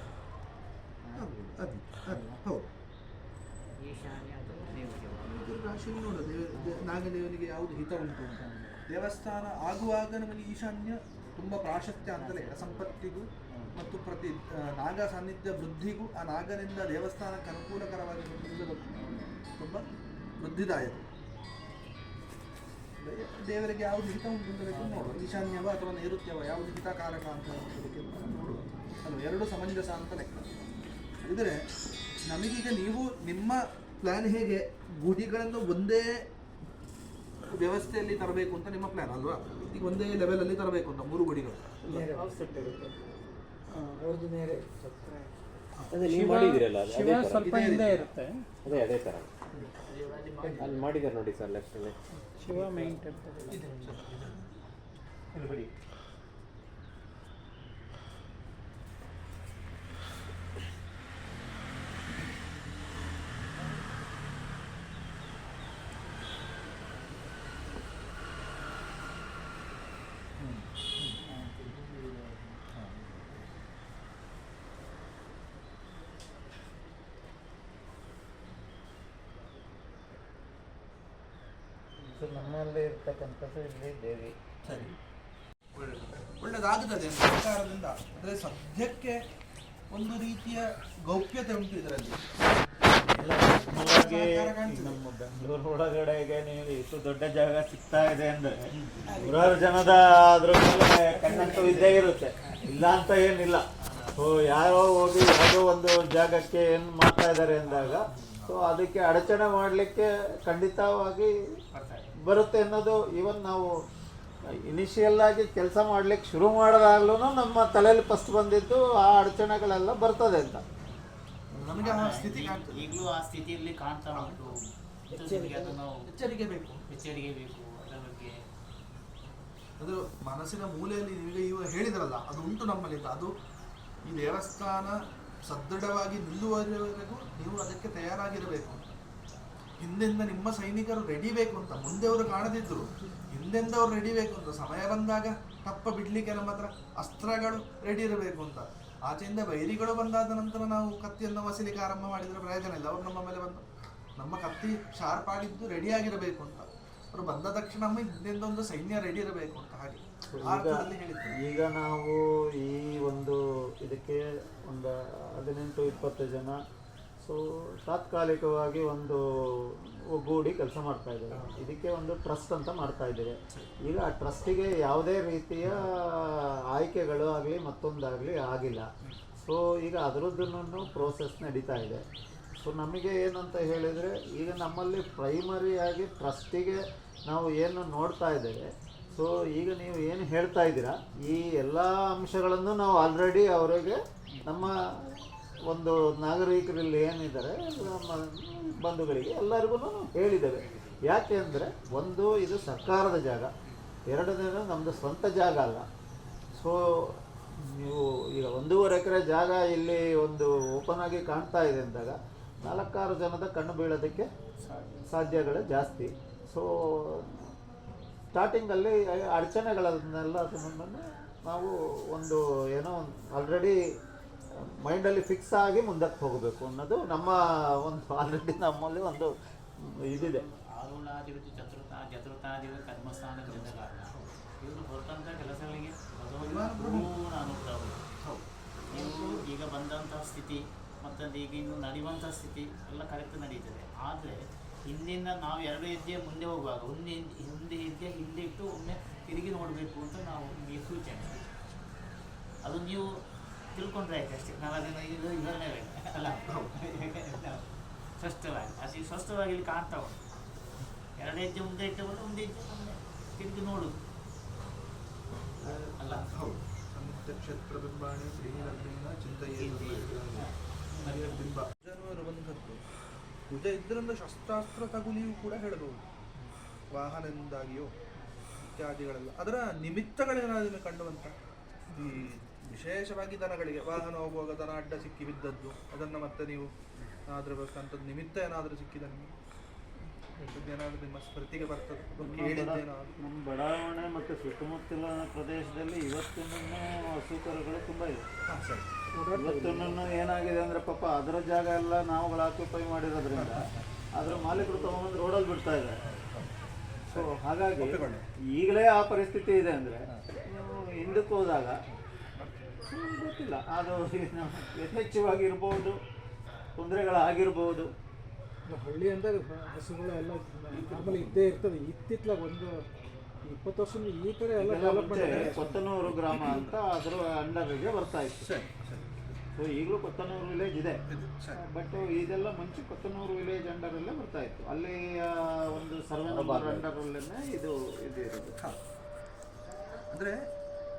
Speaker 1: ಹೌದು,
Speaker 2: ಈಶಾನ್ಯ ಅಥವಾ ನೈಋತ್ಯ ಭಾಗ
Speaker 1: ರಾಶಿ ನೋಡೋದು ನಾಗದೇವನಿಗೆ ಯಾವುದು ಹಿತ ಉಂಟು ಅಂತ. ದೇವಸ್ಥಾನ ಆಗುವಾಗ ನಮಗೆ ಈಶಾನ್ಯ ತುಂಬ ಪ್ರಾಶಸ್ತ್ಯ ಅಂತಲೇ ಸಂಪತ್ತಿಗೂ ಮತ್ತು ನಾಗ ಸಾನ್ನಿಧ್ಯ ವೃದ್ಧಿಗೂ ಆ ನಾಗನಿಂದ ದೇವಸ್ಥಾನಕ್ಕೆ ಅನುಕೂಲಕರವಾಗಿ ತುಂಬ ವೃದ್ಧಿದಾಯಕ. ದೇವರಿಗೆ ಯಾವುದು ಹಿತ ಉಂಟು ಅಂತ ಬೇಕು ನೋಡುವ. ಈಶಾನ್ಯವ ಅಥವಾ ನೈಋತ್ಯವ ಯಾವುದು ಹಿತಕಾರಕ ಅಂತ ನೋಡುವ. ಅದು ಎರಡು ಸಮಂಜಸ ಅಂತ ಲೆಕ್ಕ. ಇದ್ರೆ ನಮಗೀಗ ನೀವು ನಿಮ್ಮ ಪ್ಲಾನ್ ಹೇಗೆ ಗುಡಿಗಳನ್ನು ಒಂದೇ ವ್ಯವಸ್ಥೆಯಲ್ಲಿ ತರಬೇಕು ಅಂತ ನಿಮ್ಮ ಪ್ಲಾನ್ ಅಲ್ವಾ? ಈಗ ಒಂದೇ ಲೆವೆಲಲ್ಲಿ ತರಬೇಕು ಅಂತ 3 ಗುಡಿಗಳು
Speaker 6: ಅವ್ರದ್ದು ಬೇರೆ
Speaker 8: ಅದೇ ನೀವು ಮಾಡಿದ್ದೀರಲ್ಲ,
Speaker 7: ಶಿವ ಸ್ವಲ್ಪ ಹಿಂದೆ ಇರುತ್ತೆ.
Speaker 8: ಅದೇ ಥರ ಅಲ್ಲಿ ಮಾಡಿದ್ದಾರೆ ನೋಡಿ ಸರ್, ಲೆಫ್ಟಲ್ಲಿ
Speaker 7: ಶಿವ ಮೈನ್ ಟೆಂಪಲ್
Speaker 4: ನಮ್ಮಲ್ಲಿ ಇರ್ತಕ್ಕಂಥದ್ದು ಇಲ್ಲಿ ದೇವಿ.
Speaker 1: ಸರಿ, ಒಳ್ಳೆದಾಗುತ್ತದೆ ಸರ್ಕಾರದಿಂದ. ಅಂದರೆ ಸದ್ಯಕ್ಕೆ ಒಂದು ರೀತಿಯ ಗೌಪ್ಯತೆ ಉಂಟು ಇದರಲ್ಲಿ.
Speaker 4: ನಮ್ಮ ಬೆಂಗಳೂರು ಒಳಗಡೆಗೆ ನೀವು ಇಷ್ಟು ದೊಡ್ಡ ಜಾಗ ಸಿಗ್ತಾ ಇದೆ ಅಂದ್ರೆ 100 ಜನದ ಅದ್ರ ಮೇಲೆ ಕಣ್ಣಂತೂ ಇದ್ದೇ ಇರುತ್ತೆ, ಇಲ್ಲ ಅಂತ ಏನಿಲ್ಲ. ಸೊ ಯಾರೋ ಹೋಗಿ ಯಾವುದೋ ಒಂದು ಜಾಗಕ್ಕೆ ಏನು ಮಾಡ್ತಾ ಇದ್ದಾರೆ ಅಂದಾಗ ಸೊ ಅದಕ್ಕೆ ಅಡಚಣೆ ಮಾಡಲಿಕ್ಕೆ ಖಂಡಿತವಾಗಿ ಬರುತ್ತೆ ಅನ್ನೋದು ಇವನ್ ನಾವು ಇನಿಷಿಯಲ್ ಆಗಿ ಕೆಲಸ ಮಾಡ್ಲಿಕ್ಕೆ ಶುರು ಮಾಡಿದಾಗ್ಲೂ ನಮ್ಮ ತಲೆಯಲ್ಲಿ ಫಸ್ಟ್ ಬಂದಿದ್ದು ಆ ಅಡಚಣೆಗಳೆಲ್ಲ ಬರ್ತದೆ ಅಂತ
Speaker 1: ನಮಗೆ ಆ ಸ್ಥಿತಿ
Speaker 2: ಈಗಲೂ ಆ ಸ್ಥಿತಿಯಲ್ಲಿ ಕಾಣ್ತಾ ಉಂಟು. ಅದು ನಾವು
Speaker 1: ಎಚ್ಚರಿಕೆ ಬೇಕು.
Speaker 2: ಅದರ ಬಗ್ಗೆ
Speaker 1: ಅದು ಮನಸ್ಸಿನ ಮೂಲೆಯಲ್ಲಿ ನಿಮಗೆ ಇವಾಗ ಹೇಳಿದ್ರಲ್ಲ, ಅದು ಉಂಟು ನಮ್ಮಲ್ಲಿ. ಅದು ಈ ದೇವಸ್ಥಾನ ಸದೃಢವಾಗಿ ನಿಲ್ಲುವವರೆಗೂ ನೀವು ಅದಕ್ಕೆ ತಯಾರಾಗಿರಬೇಕು. ಹಿಂದೆಂದ ನಿಮ್ಮ ಸೈನಿಕರು ರೆಡಿ ಬೇಕು ಅಂತ, ಮುಂದೆ ಅವರು ಕಾಣದಿದ್ದರು, ಹಿಂದೆಂದ ಅವ್ರು ರೆಡಿ ಬೇಕು ಅಂತ. ಸಮಯ ಬಂದಾಗ ತಪ್ಪ ಬಿಡ್ಲಿಕ್ಕೆ ನಮ್ಮ ಹತ್ರ ಅಸ್ತ್ರಗಳು ರೆಡಿ ಇರಬೇಕು ಅಂತ. ಆಚೆಯಿಂದ ವೈರಿಗಳು ಬಂದಾದ ನಂತರ ನಾವು ಕತ್ತಿಯನ್ನು ಮಸಲಿಕ್ಕೆ ಆರಂಭ ಮಾಡಿದರೆ ಪ್ರಯೋಜನ ಇಲ್ಲ. ಅವ್ರು ನಮ್ಮ ಮೇಲೆ ಬಂದು ನಮ್ಮ ಕತ್ತಿ ಶಾರ್ಪ್ ಆಗಿದ್ದು ರೆಡಿ ಆಗಿರಬೇಕು ಅಂತ. ಅವರು ಬಂದ ತಕ್ಷಣ ನಮ್ಮ ಹಿಂದೆಂದ ಒಂದು ಸೈನ್ಯ ರೆಡಿ ಇರಬೇಕು ಅಂತ. ಹಾಗೆ
Speaker 4: ಈಗ ನಾವು ಈ ಒಂದು ಇದಕ್ಕೆ ಒಂದು 18-20 ಜನ ಸೊ ತಾತ್ಕಾಲಿಕವಾಗಿ ಒಂದು ಒಗ್ಗೂಡಿ ಕೆಲಸ ಮಾಡ್ತಾ ಇದ್ದೇವೆ. ಇದಕ್ಕೆ ಒಂದು ಟ್ರಸ್ಟ್ ಅಂತ ಮಾಡ್ತಾ ಇದ್ದೇವೆ. ಈಗ ಆ ಟ್ರಸ್ಟಿಗೆ ಯಾವುದೇ ರೀತಿಯ ಆಯ್ಕೆಗಳು ಆಗಲಿ ಮತ್ತೊಂದಾಗಲಿ ಆಗಿಲ್ಲ. ಸೊ ಈಗ ಅದರದ್ದನ್ನು ಪ್ರೋಸೆಸ್ ನಡೀತಾ ಇದೆ. ಸೊ ನಮಗೆ ಏನಂತ ಹೇಳಿದರೆ ಈಗ ನಮ್ಮಲ್ಲಿ ಪ್ರೈಮರಿಯಾಗಿ ಟ್ರಸ್ಟಿಗೆ ನಾವು ಏನು ನೋಡ್ತಾ ಇದ್ದೇವೆ, ಸೊ ಈಗ ನೀವು ಏನು ಹೇಳ್ತಾ ಇದ್ದೀರಾ ಈ ಎಲ್ಲ ಅಂಶಗಳನ್ನು ನಾವು ಆಲ್ರೆಡಿ ಅವರಿಗೆ ನಮ್ಮ ಒಂದು ನಾಗರಿಕರಲ್ಲಿ ಏನಿದ್ದಾರೆ ನಮ್ಮ ಬಂಧುಗಳಿಗೆ ಎಲ್ಲರಿಗೂ ಹೇಳಿದ್ದೇವೆ. ಯಾಕೆ ಅಂದರೆ ಒಂದು ಇದು ಸರ್ಕಾರದ ಜಾಗ, ಎರಡನೇದು ನಮ್ಮದು ಸ್ವಂತ ಜಾಗ ಅಲ್ಲ. ಸೊ ನೀವು ಈಗ 1.5 ಎಕರೆ ಜಾಗ ಇಲ್ಲಿ ಒಂದು ಓಪನ್ ಆಗಿ ಕಾಣ್ತಾ ಇದೆ ಅಂದಾಗ 4-6 ಜನದ ಕಣ್ಣು ಬೀಳೋದಕ್ಕೆ ಸಾಧ್ಯಗಳೇ ಜಾಸ್ತಿ. ಸೊ ಸ್ಟಾರ್ಟಿಂಗಲ್ಲಿ ಅಡಚಣೆಗಳನ್ನೆಲ್ಲ ಅದನ್ನು ನಾವು ಒಂದು ಏನೋ ಆಲ್ರೆಡಿ ಮೈಂಡಲ್ಲಿ ಫಿಕ್ಸ್ ಆಗಿ ಮುಂದಕ್ಕೆ ಹೋಗಬೇಕು ಅನ್ನೋದು ನಮ್ಮ ಒಂದು ಆಲ್ರೆಡಿ ನಮ್ಮಲ್ಲಿ ಒಂದು ಇದಿದೆ.
Speaker 2: ಆರುಳಾಧಿಪತಿ ಚತುರ್ಥಾಧಿಪತಿ ಕರ್ಮಸ್ಥಾನದ ಕಾರಣ ಇವರು ಹೊರಟಂಥ ಕೆಲಸಗಳಿಗೆ ಪೂರ್ಣ ಅನುಗ್ರಹಗಳು. ನೀವು ಈಗ ಬಂದಂಥ ಸ್ಥಿತಿ ಮತ್ತು ಈಗ ಇನ್ನು ನಡೆಯುವಂಥ ಸ್ಥಿತಿ ಎಲ್ಲ ಕರೆಕ್ಟ್ ನಡೀತದೆ. ಆದರೆ ಹಿಂದಿಂದ ನಾವು 2 ಹೆಜ್ಜೆ ಮುಂದೆ ಹೋಗುವಾಗ ಹಿಂದೆ ಹೆಜ್ಜೆ ಹಿಂದೆ ಇಟ್ಟು ಒಮ್ಮೆ ತಿರುಗಿ ನೋಡಬೇಕು ಅಂತ ನಾವು ನಿಮಗೆ ಸೂಚನೆ. ಅದು ನೀವು ತಿಳ್ಕೊಂಡ್ರೆ ಆಯ್ತು ಅಷ್ಟೇ. ನಾವು ಅದನ್ನು ಇದನ್ನೇ ಅಲ್ಲ ಸ್ಪಷ್ಟವಾಗಿ ಅದು ಸ್ಪಷ್ಟವಾಗಿ ಇಲ್ಲಿ ಕಾಣ್ತಾ ಉಂಟು. 2 ಹೆಜ್ಜೆ ಮುಂದೆ ಇಟ್ಟು ಬಂದು 1 ಹೆಜ್ಜೆ ಮುಂದೆ ತಿರುಗಿ ನೋಡುದು ಅಲ್ಲ.
Speaker 1: ನಕ್ಷತ್ರ ಬಿಂಬಾಣಿ ಶ್ರೀಲಗ್ನ ಚಿಂತೆಯ ಬಿಂಬ ಬಂದದ್ದು ಕುಜ ಇದರಿಂದ ಶಸ್ತ್ರಾಸ್ತ್ರ ತಗುಲಿಯೂ ಕೂಡ ಹೇಳಬಹುದು. ವಾಹನದಿಂದಾಗಿಯೋ ಇತ್ಯಾದಿಗಳೆಲ್ಲ ಅದರ ನಿಮಿತ್ತಗಳೇನಾದರೂ ಕಂಡುವಂತ ಈ ವಿಶೇಷವಾಗಿ ದನಗಳಿಗೆ ವಾಹನ ಹೋಗುವಾಗ ದನ ಅಡ್ಡ ಸಿಕ್ಕಿ ಬಿದ್ದದ್ದು ಅದನ್ನು ಮತ್ತೆ ನೀವು ಅದ್ರ ಬೇಕಂಥದ್ದು ನಿಮಿತ್ತ ಏನಾದರೂ ಸಿಕ್ಕಿದ ನಿಮಗೆ ಏನಾದರೂ ನಿಮ್ಮ ಸ್ಮೃತಿಗೆ ಬರ್ತದೆ
Speaker 4: ನಮ್ಮ ಬಡಾವಣೆ ಮತ್ತು ಸುತ್ತಮುತ್ತಲಿನ ಪ್ರದೇಶದಲ್ಲಿ ಇವತ್ತಿನ ಹಸುಕರುಗಳು ತುಂಬ ಇದೆ. ಇವತ್ತಿನ ಏನಾಗಿದೆ ಅಂದರೆ ಪಾಪ ಅದರ ಜಾಗ ಎಲ್ಲ ನಾವುಗಳು ಆಕ್ಯುಪೈ ಮಾಡಿರೋದ್ರಿಂದ ಅದರ ಮಾಲೀಕರು ತಗೊಂಡು ರೋಡಲ್ಲಿ ಬಿಡ್ತಾ ಇದ್ದಾರೆ. ಸೊ ಹಾಗಾಗಿ ಈಗಲೇ ಆ ಪರಿಸ್ಥಿತಿ ಇದೆ ಅಂದರೆ ನೀವು ಹಿಂದಕ್ಕೆ ಹೋದಾಗ ಗೊತ್ತಿಲ್ಲ ಅದು ಯಥೇಚ್ಛವಾಗಿರ್ಬೋದು, ತೊಂದರೆಗಳಾಗಿರ್ಬೋದು.
Speaker 6: ಹಳ್ಳಿ ಅಂದರೆ ಹಸುಗಳು ಎಲ್ಲ ಆಮೇಲೆ ಇದ್ದೇ ಇರ್ತದೆ. ಇತ್ತಿತ್ತಲಾಗ ಒಂದು 20 ವರ್ಷದಿಂದ ಈ ಕಡೆ ಎಲ್ಲ ಡೆವಲಪ್ಮೆಂಟ್.
Speaker 4: ಕೊತ್ತನೂರು ಗ್ರಾಮ ಅಂತ ಅದರ ಅಂಡರ್ಗೆ ಬರ್ತಾ ಇತ್ತು. ಸೊ ಈಗಲೂ ಕೊತ್ತನೂರು ವಿಲೇಜ್ ಇದೆ, ಬಟ್ ಇದೆಲ್ಲ ಮುಂಚೆ ಕೊತ್ತನೂರು ವಿಲೇಜ್ ಅಂಡರಲ್ಲೇ ಬರ್ತಾ ಇತ್ತು. ಅಲ್ಲಿ ಒಂದು ಸರ್ವೆ ನಂಬರ್ ಅಂಡರಲ್ಲೇ ಇದು ಇರೋದು.
Speaker 1: ಅಂದರೆ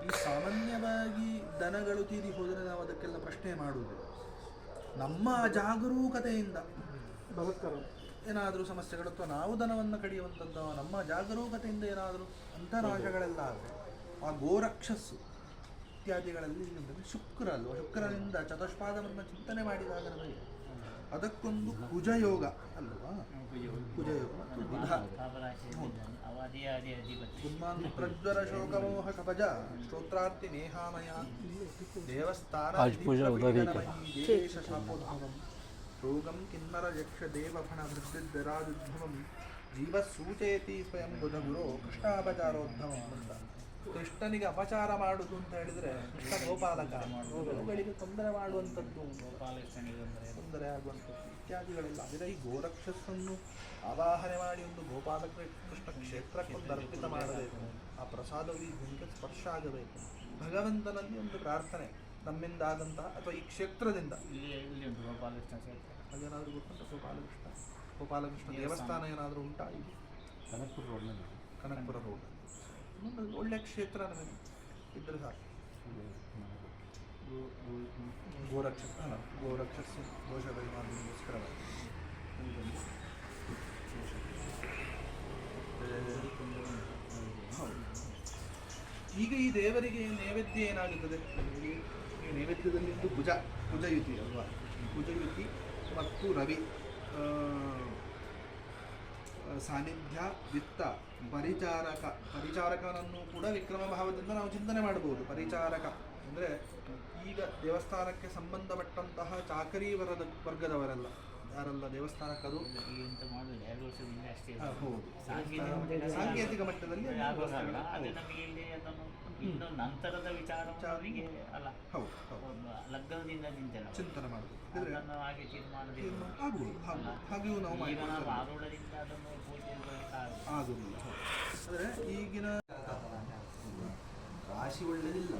Speaker 1: ಈ ಸಾಮಾನ್ಯವಾಗಿ ದನಗಳು ತೀರಿ ಹೋದರೆ ನಾವು ಅದಕ್ಕೆಲ್ಲ ಪ್ರಶ್ನೆ ಮಾಡುವುದು. ನಮ್ಮ ಜಾಗರೂಕತೆಯಿಂದ ಬದುಕರು ಏನಾದರೂ ಸಮಸ್ಯೆಗಳು ಅಥವಾ ನಾವು ದನವನ್ನು ಕಡಿಯುವಂಥದ್ದು ನಮ್ಮ ಜಾಗರೂಕತೆಯಿಂದ ಏನಾದರೂ ಅಂತರಾಶಗಳೆಲ್ಲ ಆದರೆ ಆ ಗೋರಕ್ಷಸ್ಸು ಇತ್ಯಾದಿಗಳಲ್ಲಿ ಶುಕ್ರ ಅಲ್ವ, ಶುಕ್ರನಿಂದ ಚತುಷ್ಪಾದವನ್ನು ಚಿಂತನೆ ಮಾಡಿದಾಗ ನಮಗೆ ಅದಕ್ಕೊಂದು ಕುಜಯೋಗ ಅಲ್ವಾ, ಕುಜಯೋಗ ಮತ್ತು ಬುಧ. ಪ್ರಜ್ವರ ಶೋಕಮೋಹ ಕಪಜ ಸ್ತೋತ್ರಾರ್ತಿ ನೇಹಾಮಯ ದೇವಸ್ಥಾನ ರೋಗಂ ಕಿನ್ನರ ಯಕ್ಷ ದೇವಫಣ ವೃದ್ಧಿರಾಜುದ್ಭವಂ ಜೀವ ಸೂಚಯತಿ ಸ್ವಯಂ ಬುಧ ಗುರು ಕೃಷ್ಣಾಪಚಾರೋದ್ಭವಂ ಅಂತ. ಕೃಷ್ಣನಿಗೆ ಅಪಚಾರ ಮಾಡುವುದು ಅಂತ ಹೇಳಿದರೆ ಕೃಷ್ಣ ಗೋಪಾಲಕ ಗೋಗಳಿಗೆ ತೊಂದರೆ ಮಾಡುವಂಥದ್ದು, ತೊಂದರೆ ಆಗುವಂಥದ್ದು ಇತ್ಯಾದಿಗಳೆಲ್ಲ. ಅಂದರೆ ಈ ಗೋರಕ್ಷಸ್ಸನ್ನು ಆವಾಹನೆ ಮಾಡಿ ಒಂದು ಗೋಪಾಲಕ ಕೃಷ್ಣ ಕ್ಷೇತ್ರಕ್ಕೊಂದು ಅರ್ಪಿತ ಮಾಡಬೇಕು. ಆ ಪ್ರಸಾದವು ಈ ಭೂಮಿಗೆ ಸ್ಪರ್ಶ ಆಗಬೇಕು. ಭಗವಂತನಲ್ಲಿ ಒಂದು ಪ್ರಾರ್ಥನೆ ನಮ್ಮಿಂದಾದಂತಹ ಅಥವಾ ಈ ಕ್ಷೇತ್ರದಿಂದ ಅದೇನಾದರೂ ಗೊತ್ತುಂಟ? ಗೋಪಾಲಕೃಷ್ಣ ದೇವಸ್ಥಾನ ಏನಾದರೂ ಉಂಟಾ? ಇಲ್ಲಿ ಕನಕಪುರ ರೋಡ್ ಒಂದು ಒಳ್ಳೆಯ ಕ್ಷೇತ್ರ ನಮಗೆ ಇದ್ದರೆ ಸಾಕು. ಗೋರಕ್ಷಸ್ಸು ದೋಷ ಪರಿಹಾರಕ್ಕೋಸ್ಕರವಾಗಿ ಈಗ ಈ ದೇವರಿಗೆ ನೈವೇದ್ಯ ಏನಾಗುತ್ತದೆ? ಈ ನೈವೇದ್ಯದಲ್ಲಿ ಕುಜಯುತಿ ಅಲ್ವಾ, ಕುಜಯುತಿ ಮತ್ತು ರವಿ ಸಾನ್ನಿಧ್ಯ, ವಿತ್ತ, ಪರಿಚಾರಕನನ್ನು ಕೂಡ ವಿಕ್ರಮ ಭಾವದಿಂದ ನಾವು ಚಿಂತನೆ ಮಾಡಬಹುದು. ಪರಿಚಾರಕ ಅಂದರೆ ಈಗ ದೇವಸ್ಥಾನಕ್ಕೆ ಸಂಬಂಧಪಟ್ಟಂತಹ ಚಾಕರಿ ವರ್ಗದವರೆಲ್ಲ ಯಾರೆಲ್ಲ ದೇವಸ್ಥಾನಕ್ಕದು ಹೌದು ಸಾಂಕೇತಿಕ ಮಟ್ಟದಲ್ಲಿ
Speaker 2: ಇನ್ನು ನಂತರದ ವಿಚಾರವರಿಗೆ ಅಲ್ಲ ಲಗ್ನದಿಂದ
Speaker 1: ಚಿಂತನೆ ಮಾಡಬೇಕು.
Speaker 2: ಹಾಗೆ ತೀರ್ಮಾನ
Speaker 1: ಆಗ್ಬೋದು, ಹಾಗೆಯೂ ನಾವು
Speaker 2: ಆರೋಢದಿಂದ ಅದನ್ನು ಪೂಜೆ
Speaker 1: ಆಗುವುದಿಲ್ಲ. ಅಂದರೆ ಈಗಿನ ರಾಶಿ ಒಳ್ಳೆದಿಲ್ಲ,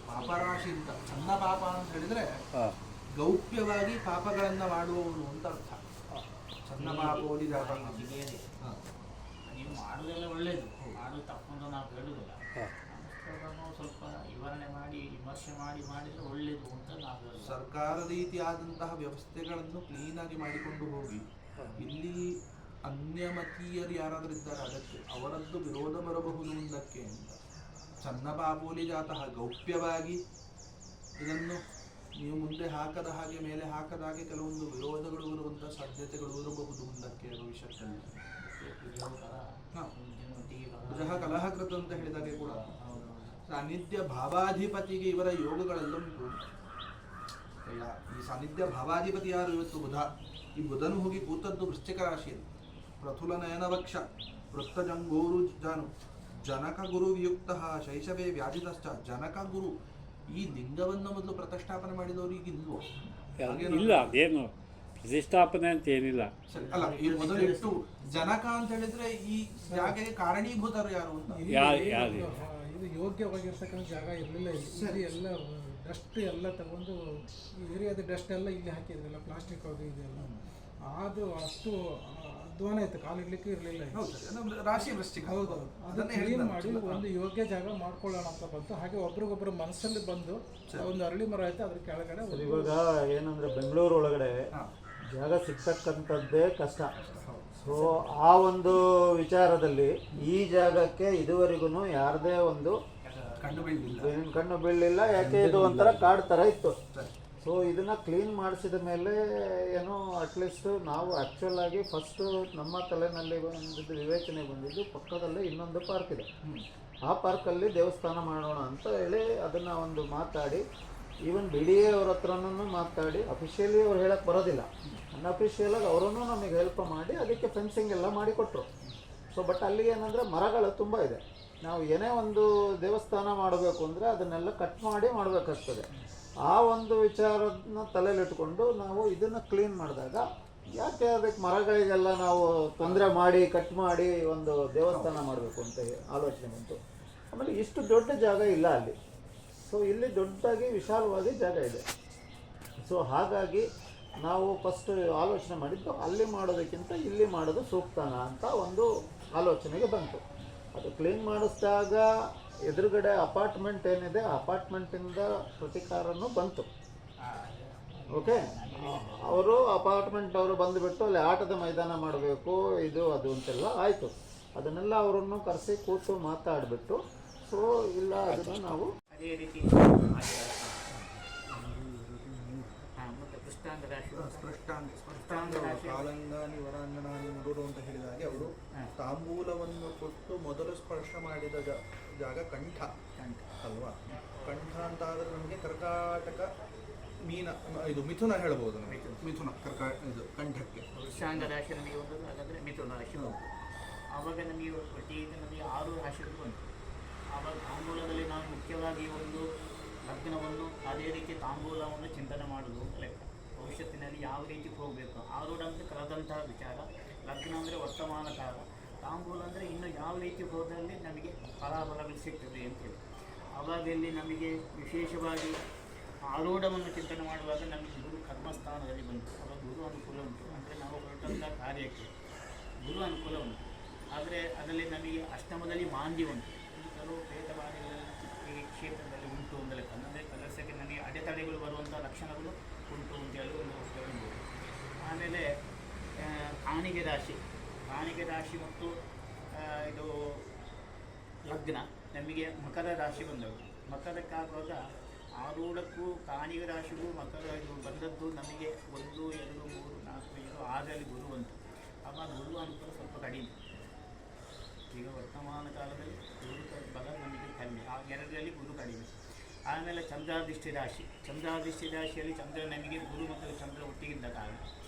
Speaker 1: ಪಾಪರಾಶಿ ಅಂತ. ಸಣ್ಣ ಪಾಪ ಅಂತ ಹೇಳಿದರೆ ಗೌಪ್ಯವಾಗಿ ಪಾಪಗಳನ್ನು ಮಾಡುವವನು ಅಂತ ಅರ್ಥ. ಸಣ್ಣ ಪಾಪ ಓದಿದಾಗ
Speaker 2: ನೀವು ಮಾಡೋದೆಲ್ಲ ಒಳ್ಳೇದು, ಮಾಡೋದು ತಪ್ಪಂತ ನಾವು ಹೇಳುವುದಿಲ್ಲ.
Speaker 3: ಹಾಂ.
Speaker 2: ಅದನ್ನು ಸ್ವಲ್ಪ ವಿವರಣೆ ಮಾಡಿ ವಿಮರ್ಶೆ ಮಾಡಿದರೆ ಒಳ್ಳೇದು ಅಂತ ನಾವು ಹೇಳೋದು.
Speaker 1: ಸರ್ಕಾರ ರೀತಿಯಾದಂತಹ ವ್ಯವಸ್ಥೆಗಳನ್ನು ಕ್ಲೀನಾಗಿ ಮಾಡಿಕೊಂಡು ಹೋಗಿ ಇಲ್ಲಿ ಅನ್ಯಮತೀಯರು ಯಾರಾದರೂ ಇದ್ದಾರೆ ಅದಕ್ಕೆ ಅವರದ್ದು ವಿರೋಧ ಬರಬಹುದು ಮುಂದಕ್ಕೆ ಅಂತ ಚನ್ನಬಾಬೋಲಿ ಜಾತಃ ಗೌಪ್ಯವಾಗಿ ಇದನ್ನು ನೀವು ಮುಂದೆ ಹಾಕದ ಹಾಗೆ ಮೇಲೆ ಹಾಕದ ಹಾಗೆ ಕೆಲವೊಂದು ವಿರೋಧಗಳು ಬರುವಂಥ ಸಾಧ್ಯತೆಗಳು ಇರಬಹುದು ಮುಂದಕ್ಕೆ ಭವಿಷ್ಯದಲ್ಲಿ. ಕುಜಃ ಕಲಹಕೃತ ಅಂತ ಹೇಳಿದಾಗೆ ಕೂಡ ಸಾನ್ನಿಧ್ಯ ಭಾವಾಧಿಪತಿಗೆ ಇವರ ಯೋಗಗಳೆಲ್ಲ ಉಂಟು. ಈ ಸಾನ್ನಿಧ್ಯ ಭಾವಾಧಿಪತಿ ಯಾರು? ಇವತ್ತು ಬುಧ. ಈ ಬುಧನು ಹೋಗಿ ಕೂತದ್ದು ವೃಶ್ಚಿಕ ರಾಶಿಯಲ್ಲಿ. ಪ್ರಥುಲ ನಯನ ವಕ್ಷ ವೃತ್ತಜಂಗೋರು ಜಾನು ಜನಕ ಗುರು ವಿಯುಕ್ತ ಶೈಶವೇ ವ್ಯಾಧಿತಶ್ಚ. ಜನಕ ಗುರು ಈ ಲಿಂಗವನ್ನು ಮೊದಲು ಪ್ರತಿಷ್ಠಾಪನೆ ಮಾಡಿದವರು ಈಗ ಇಲ್ವೋ?
Speaker 3: ಇಲ್ಲ, ಅದೇನು ಪ್ರತಿಷ್ಠಾಪನೆ ಅಂತ ಏನಿಲ್ಲ.
Speaker 1: ಸರಿ, ಅಲ್ಲ ಈ ಮೊದಲು ಇಟ್ಟು ಜನಕ ಅಂತ ಹೇಳಿದ್ರೆ ಈ ಜಾಗಕ್ಕೆ ಕಾರಣೀಭೂತರು ಯಾರು ಅಂತ
Speaker 3: ಯಾರು
Speaker 9: ಇದು ಯೋಗ್ಯವಾಗಿರ್ತಕ್ಕಂಥ ಜಾಗ ಇರಲಿಲ್ಲ. ಇಲ್ಲಿ ಎಲ್ಲ ಡಸ್ಟ್ ಎಲ್ಲ ತಗೊಂಡು ಈ ಏರಿಯಾದ ಡಸ್ಟ್ ಎಲ್ಲ ಇಲ್ಲಿ ಹಾಕಿದ್ರಲ್ಲ, ಪ್ಲಾಸ್ಟಿಕ್ ಅದು ಇದೆಲ್ಲ. ಅದು ಅಷ್ಟು ಅಧ್ವಾನ ಇತ್ತು, ಕಾಲಿಡ್ಲಿಕ್ಕೆ ಇರಲಿಲ್ಲ.
Speaker 1: ರಾಶಿ ವೃಶ್ಚಿಕ.
Speaker 9: ಹೌದು, ಅದನ್ನು ಕ್ಲೀನ್ ಮಾಡಿ ಒಂದು ಯೋಗ್ಯ ಜಾಗ ಮಾಡ್ಕೊಳ್ಳೋಣ ಅಂತ ಬಂತು. ಹಾಗೆ ಒಬ್ರಿಗೊಬ್ರು ಮನಸ್ಸಲ್ಲಿ ಬಂದು ಒಂದು ಅರಳಿ ಮರ ಆಯ್ತು, ಅದ್ರ ಕೆಳಗಡೆ.
Speaker 4: ಇವಾಗ ಏನಂದ್ರೆ ಬೆಂಗಳೂರು ಒಳಗಡೆ ಜಾಗ ಸಿಗ್ತಕ್ಕಂಥದ್ದೇ ಕಷ್ಟ. ಸೊ ಆ ಒಂದು ವಿಚಾರದಲ್ಲಿ ಈ ಜಾಗಕ್ಕೆ ಇದುವರೆಗೂ ಯಾರದೇ ಒಂದು ಕಣ್ಣು ಬೀಳಲಿಲ್ಲ. ಯಾಕೆ ಇದು ಒಂಥರ ಕಾಡು ಥರ ಇತ್ತು. ಸೊ ಇದನ್ನು ಕ್ಲೀನ್ ಮಾಡಿಸಿದ ಮೇಲೆ ಏನೋ ಅಟ್ಲೀಸ್ಟ್ ನಾವು ಆ್ಯಕ್ಚುಲ್ ಆಗಿ ಫಸ್ಟು ನಮ್ಮ ತಲೆಯಲ್ಲಿ ಬಂದಿದ್ದು ವಿವೇಚನೆ ಬಂದಿದ್ದು ಪಕ್ಕದಲ್ಲೇ ಇನ್ನೊಂದು ಪಾರ್ಕ್ ಇದೆ. ಆ ಪಾರ್ಕಲ್ಲಿ ದೇವಸ್ಥಾನ ಮಾಡೋಣ ಅಂತ ಹೇಳಿ ಅದನ್ನು ಒಂದು ಮಾತಾಡಿ, ಈವನ್ ಬಿ ಡಿ ಎ ಅವ್ರ ಹತ್ರನೂ ಮಾತಾಡಿ, ಅಫಿಷಿಯಲಿ ಅವ್ರು ಹೇಳಕ್ಕೆ ಬರೋದಿಲ್ಲ, ಅನ್ಅಫಿಷಿಯಲಾಗಿ ಅವರೂ ನಮಗೆ ಹೆಲ್ಪ್ ಮಾಡಿ ಅದಕ್ಕೆ ಫೆನ್ಸಿಂಗ್ ಎಲ್ಲ ಮಾಡಿಕೊಟ್ರು. ಸೊ ಬಟ್ ಅಲ್ಲಿ ಏನಂದರೆ ಮರಗಳು ತುಂಬ ಇದೆ. ನಾವು ಏನೇ ಒಂದು ದೇವಸ್ಥಾನ ಮಾಡಬೇಕು ಅಂದರೆ ಅದನ್ನೆಲ್ಲ ಕಟ್ ಮಾಡಿ ಮಾಡಬೇಕಾಗ್ತದೆ. ಆ ಒಂದು ವಿಚಾರನ ತಲೆಯಲ್ಲಿಟ್ಕೊಂಡು ನಾವು ಇದನ್ನು ಕ್ಲೀನ್ ಮಾಡಿದಾಗ ಯಾಕೆ ಅದಕ್ಕೆ ಮರಗಳಿಗೆಲ್ಲ ನಾವು ತೊಂದರೆ ಮಾಡಿ ಕಟ್ ಮಾಡಿ ಒಂದು ದೇವಸ್ಥಾನ ಮಾಡಬೇಕು ಅಂತ ಆಲೋಚನೆ ಬಂತು. ಆಮೇಲೆ ಇಷ್ಟು ದೊಡ್ಡ ಜಾಗ ಇಲ್ಲ ಅಲ್ಲಿ. ಸೊ ಇಲ್ಲಿ ದೊಡ್ಡದಾಗಿ ವಿಶಾಲವಾಗಿ ಜಾಗ ಇದೆ. ಸೊ ಹಾಗಾಗಿ ನಾವು ಫಸ್ಟ್ ಆಲೋಚನೆ ಮಾಡಿದ್ದು ಅಲ್ಲಿ ಮಾಡೋದಕ್ಕಿಂತ ಇಲ್ಲಿ ಮಾಡೋದು ಸೂಕ್ತನ ಅಂತ ಒಂದು ಆಲೋಚನೆಗೆ ಬಂತು. ಅದು ಕ್ಲೀನ್ ಮಾಡಿಸಿದಾಗ ಎದುರುಗಡೆ ಅಪಾರ್ಟ್ಮೆಂಟ್ ಏನಿದೆ, ಅಪಾರ್ಟ್ಮೆಂಟಿಂದ ಪ್ರತಿಕಾರನೂ ಬಂತು. ಓಕೆ, ಅವರು ಅಪಾರ್ಟ್ಮೆಂಟ್ ಅವರು ಬಂದುಬಿಟ್ಟು ಅಲ್ಲಿ ಆಟದ ಮೈದಾನ ಮಾಡಬೇಕು ಇದು ಅದು ಅಂತೆಲ್ಲ ಆಯಿತು. ಅದನ್ನೆಲ್ಲ ಅವರನ್ನು ಕರೆಸಿ ಕೂತು ಮಾತಾಡಿಬಿಟ್ಟು, ಸೊ ಇಲ್ಲ ಅದನ್ನು ನಾವು
Speaker 2: ಅದೇ ರೀತಿ
Speaker 1: ಕಾಲಂಗಾನಿ ವರಾಂಗಣಾನಿ ಮುಡುರು ಅಂತ ಹೇಳಿದಾಗೆ ಅವರು ತಾಂಬೂಲವನ್ನು ಕೊಟ್ಟು ಮೊದಲು ಸ್ಪರ್ಶ ಮಾಡಿದ ಜಾಗ ಕಂಠ ಅಲ್ವಾ? ಕಂಠ ಅಂತ ಆದರೆ ನಮಗೆ ಕರ್ಕಾಟಕ ಮೀನ ಇದು ಮಿಥುನ ಹೇಳ್ಬೋದು. ನಮಗೆ ಮಿಥುನ ಇದು ಕಂಠಕ್ಕೆ
Speaker 2: ವೃಷಾಂಗ ರಾಶಿ ನಮಗೆ ಒಂದು, ಹಾಗಾದರೆ ಮಿಥುನ ರಾಶಿ ಬಂತು. ಆವಾಗ ನಮಗೆ ಪ್ರತಿಯಿಂದ ನಮಗೆ 6 ರಾಶಿಗಳು ಬಂತು. ಆವಾಗ ತಾಂಬೂಲದಲ್ಲಿ ನಾವು ಮುಖ್ಯವಾಗಿ ಒಂದು ಲಗ್ನವನ್ನು ಅದೇ ರೀತಿ ತಾಂಬೂಲವನ್ನು ಚಿಂತನೆ ಮಾಡೋದು ಲೆಕ್ಕ. ಭವಿಷ್ಯತ್ತಿನಲ್ಲಿ ಯಾವ ರೀತಿ ಹೋಗಬೇಕು, ಆರೂಢ ಅಂದರೆ ಕಳೆದಂತಹ ವಿಚಾರ, ಲಗ್ನ ಅಂದರೆ ವರ್ತಮಾನ ಕಾಲ, ತಾಂಬೂಲ ಅಂದರೆ ಇನ್ನು ಯಾವ ರೀತಿ ಹೋದಲ್ಲಿ ನಮಗೆ ಫಲಾಫಲಗಳು ಸಿಗ್ತದೆ ಅಂತೇಳಿ. ಆವಾಗ ಇಲ್ಲಿ ನಮಗೆ ವಿಶೇಷವಾಗಿ ಆರೂಢವನ್ನು ಚಿಂತನೆ ಮಾಡುವಾಗ ನಮಗೆ ಗುರು ಕರ್ಮಸ್ಥಾನದಲ್ಲಿ ಬಂತು. ಆವಾಗ ಗುರು ಅನುಕೂಲ ಉಂಟು, ಅಂದರೆ ನಾವು ಹೊರಟಂಥ ಕಾರ್ಯಕ್ಕೆ ಗುರು ಅನುಕೂಲ ಉಂಟು. ಆದರೆ ಅದರಲ್ಲಿ ನಮಗೆ ಅಷ್ಟಮದಲ್ಲಿ ಮಾಂದ್ಯ ಉಂಟು. ಕೆಲವು ಭೇದವಾದಿಗಳಲ್ಲಿ ಈ ಕ್ಷೇತ್ರದಲ್ಲಿ ಉಂಟು ಅಂತ ಲೆಕ್ಕ. ಅಂದರೆ ಕೆಲಸಕ್ಕೆ ನನಗೆ ಅಡೆತಡೆಗಳು ಬರುವಂಥ ಲಕ್ಷಣಗಳು ಉಂಟು ಅಂತೇಳಿ ಒಂದು ಹೇಳ್ಬೋದು. ಆಮೇಲೆ ಕಾಣಿಗೆ ರಾಶಿ ಮತ್ತು ಇದು ಲಗ್ನ ನಮಗೆ ಮಕರ ರಾಶಿ ಬಂದವು. ಮಕರಕ್ಕಾಗುವಾಗ ಆರೂಢಕ್ಕೂ ಕಾಣಿಗೆ ರಾಶಿಗೂ ಮಕರ ಇದು ಬಂದದ್ದು ನಮಗೆ 1, 2, 3, 4, 5, 6ರಲ್ಲಿ ಗುರು ಬಂತು. ಆವಾಗ ಗುರು ಅನುಕೂಲ ಸ್ವಲ್ಪ ಕಡಿಮೆ. ಈಗ ವರ್ತಮಾನ ಕಾಲದಲ್ಲಿ ಗುರು ಬಲ ನಮಗೆ ಕಡಿಮೆ, ಆ 2ರಲ್ಲಿ ಗುರು ಕಡಿಮೆ. ಆಮೇಲೆ ಚಂದ್ರಾದೃಷ್ಟಿ ರಾಶಿಯಲ್ಲಿ ಚಂದ್ರ ನಮಗೆ ಗುರು ಮತ್ತು ಚಂದ್ರ ಒಟ್ಟಿಗಿದ್ದ ಕಾರಣ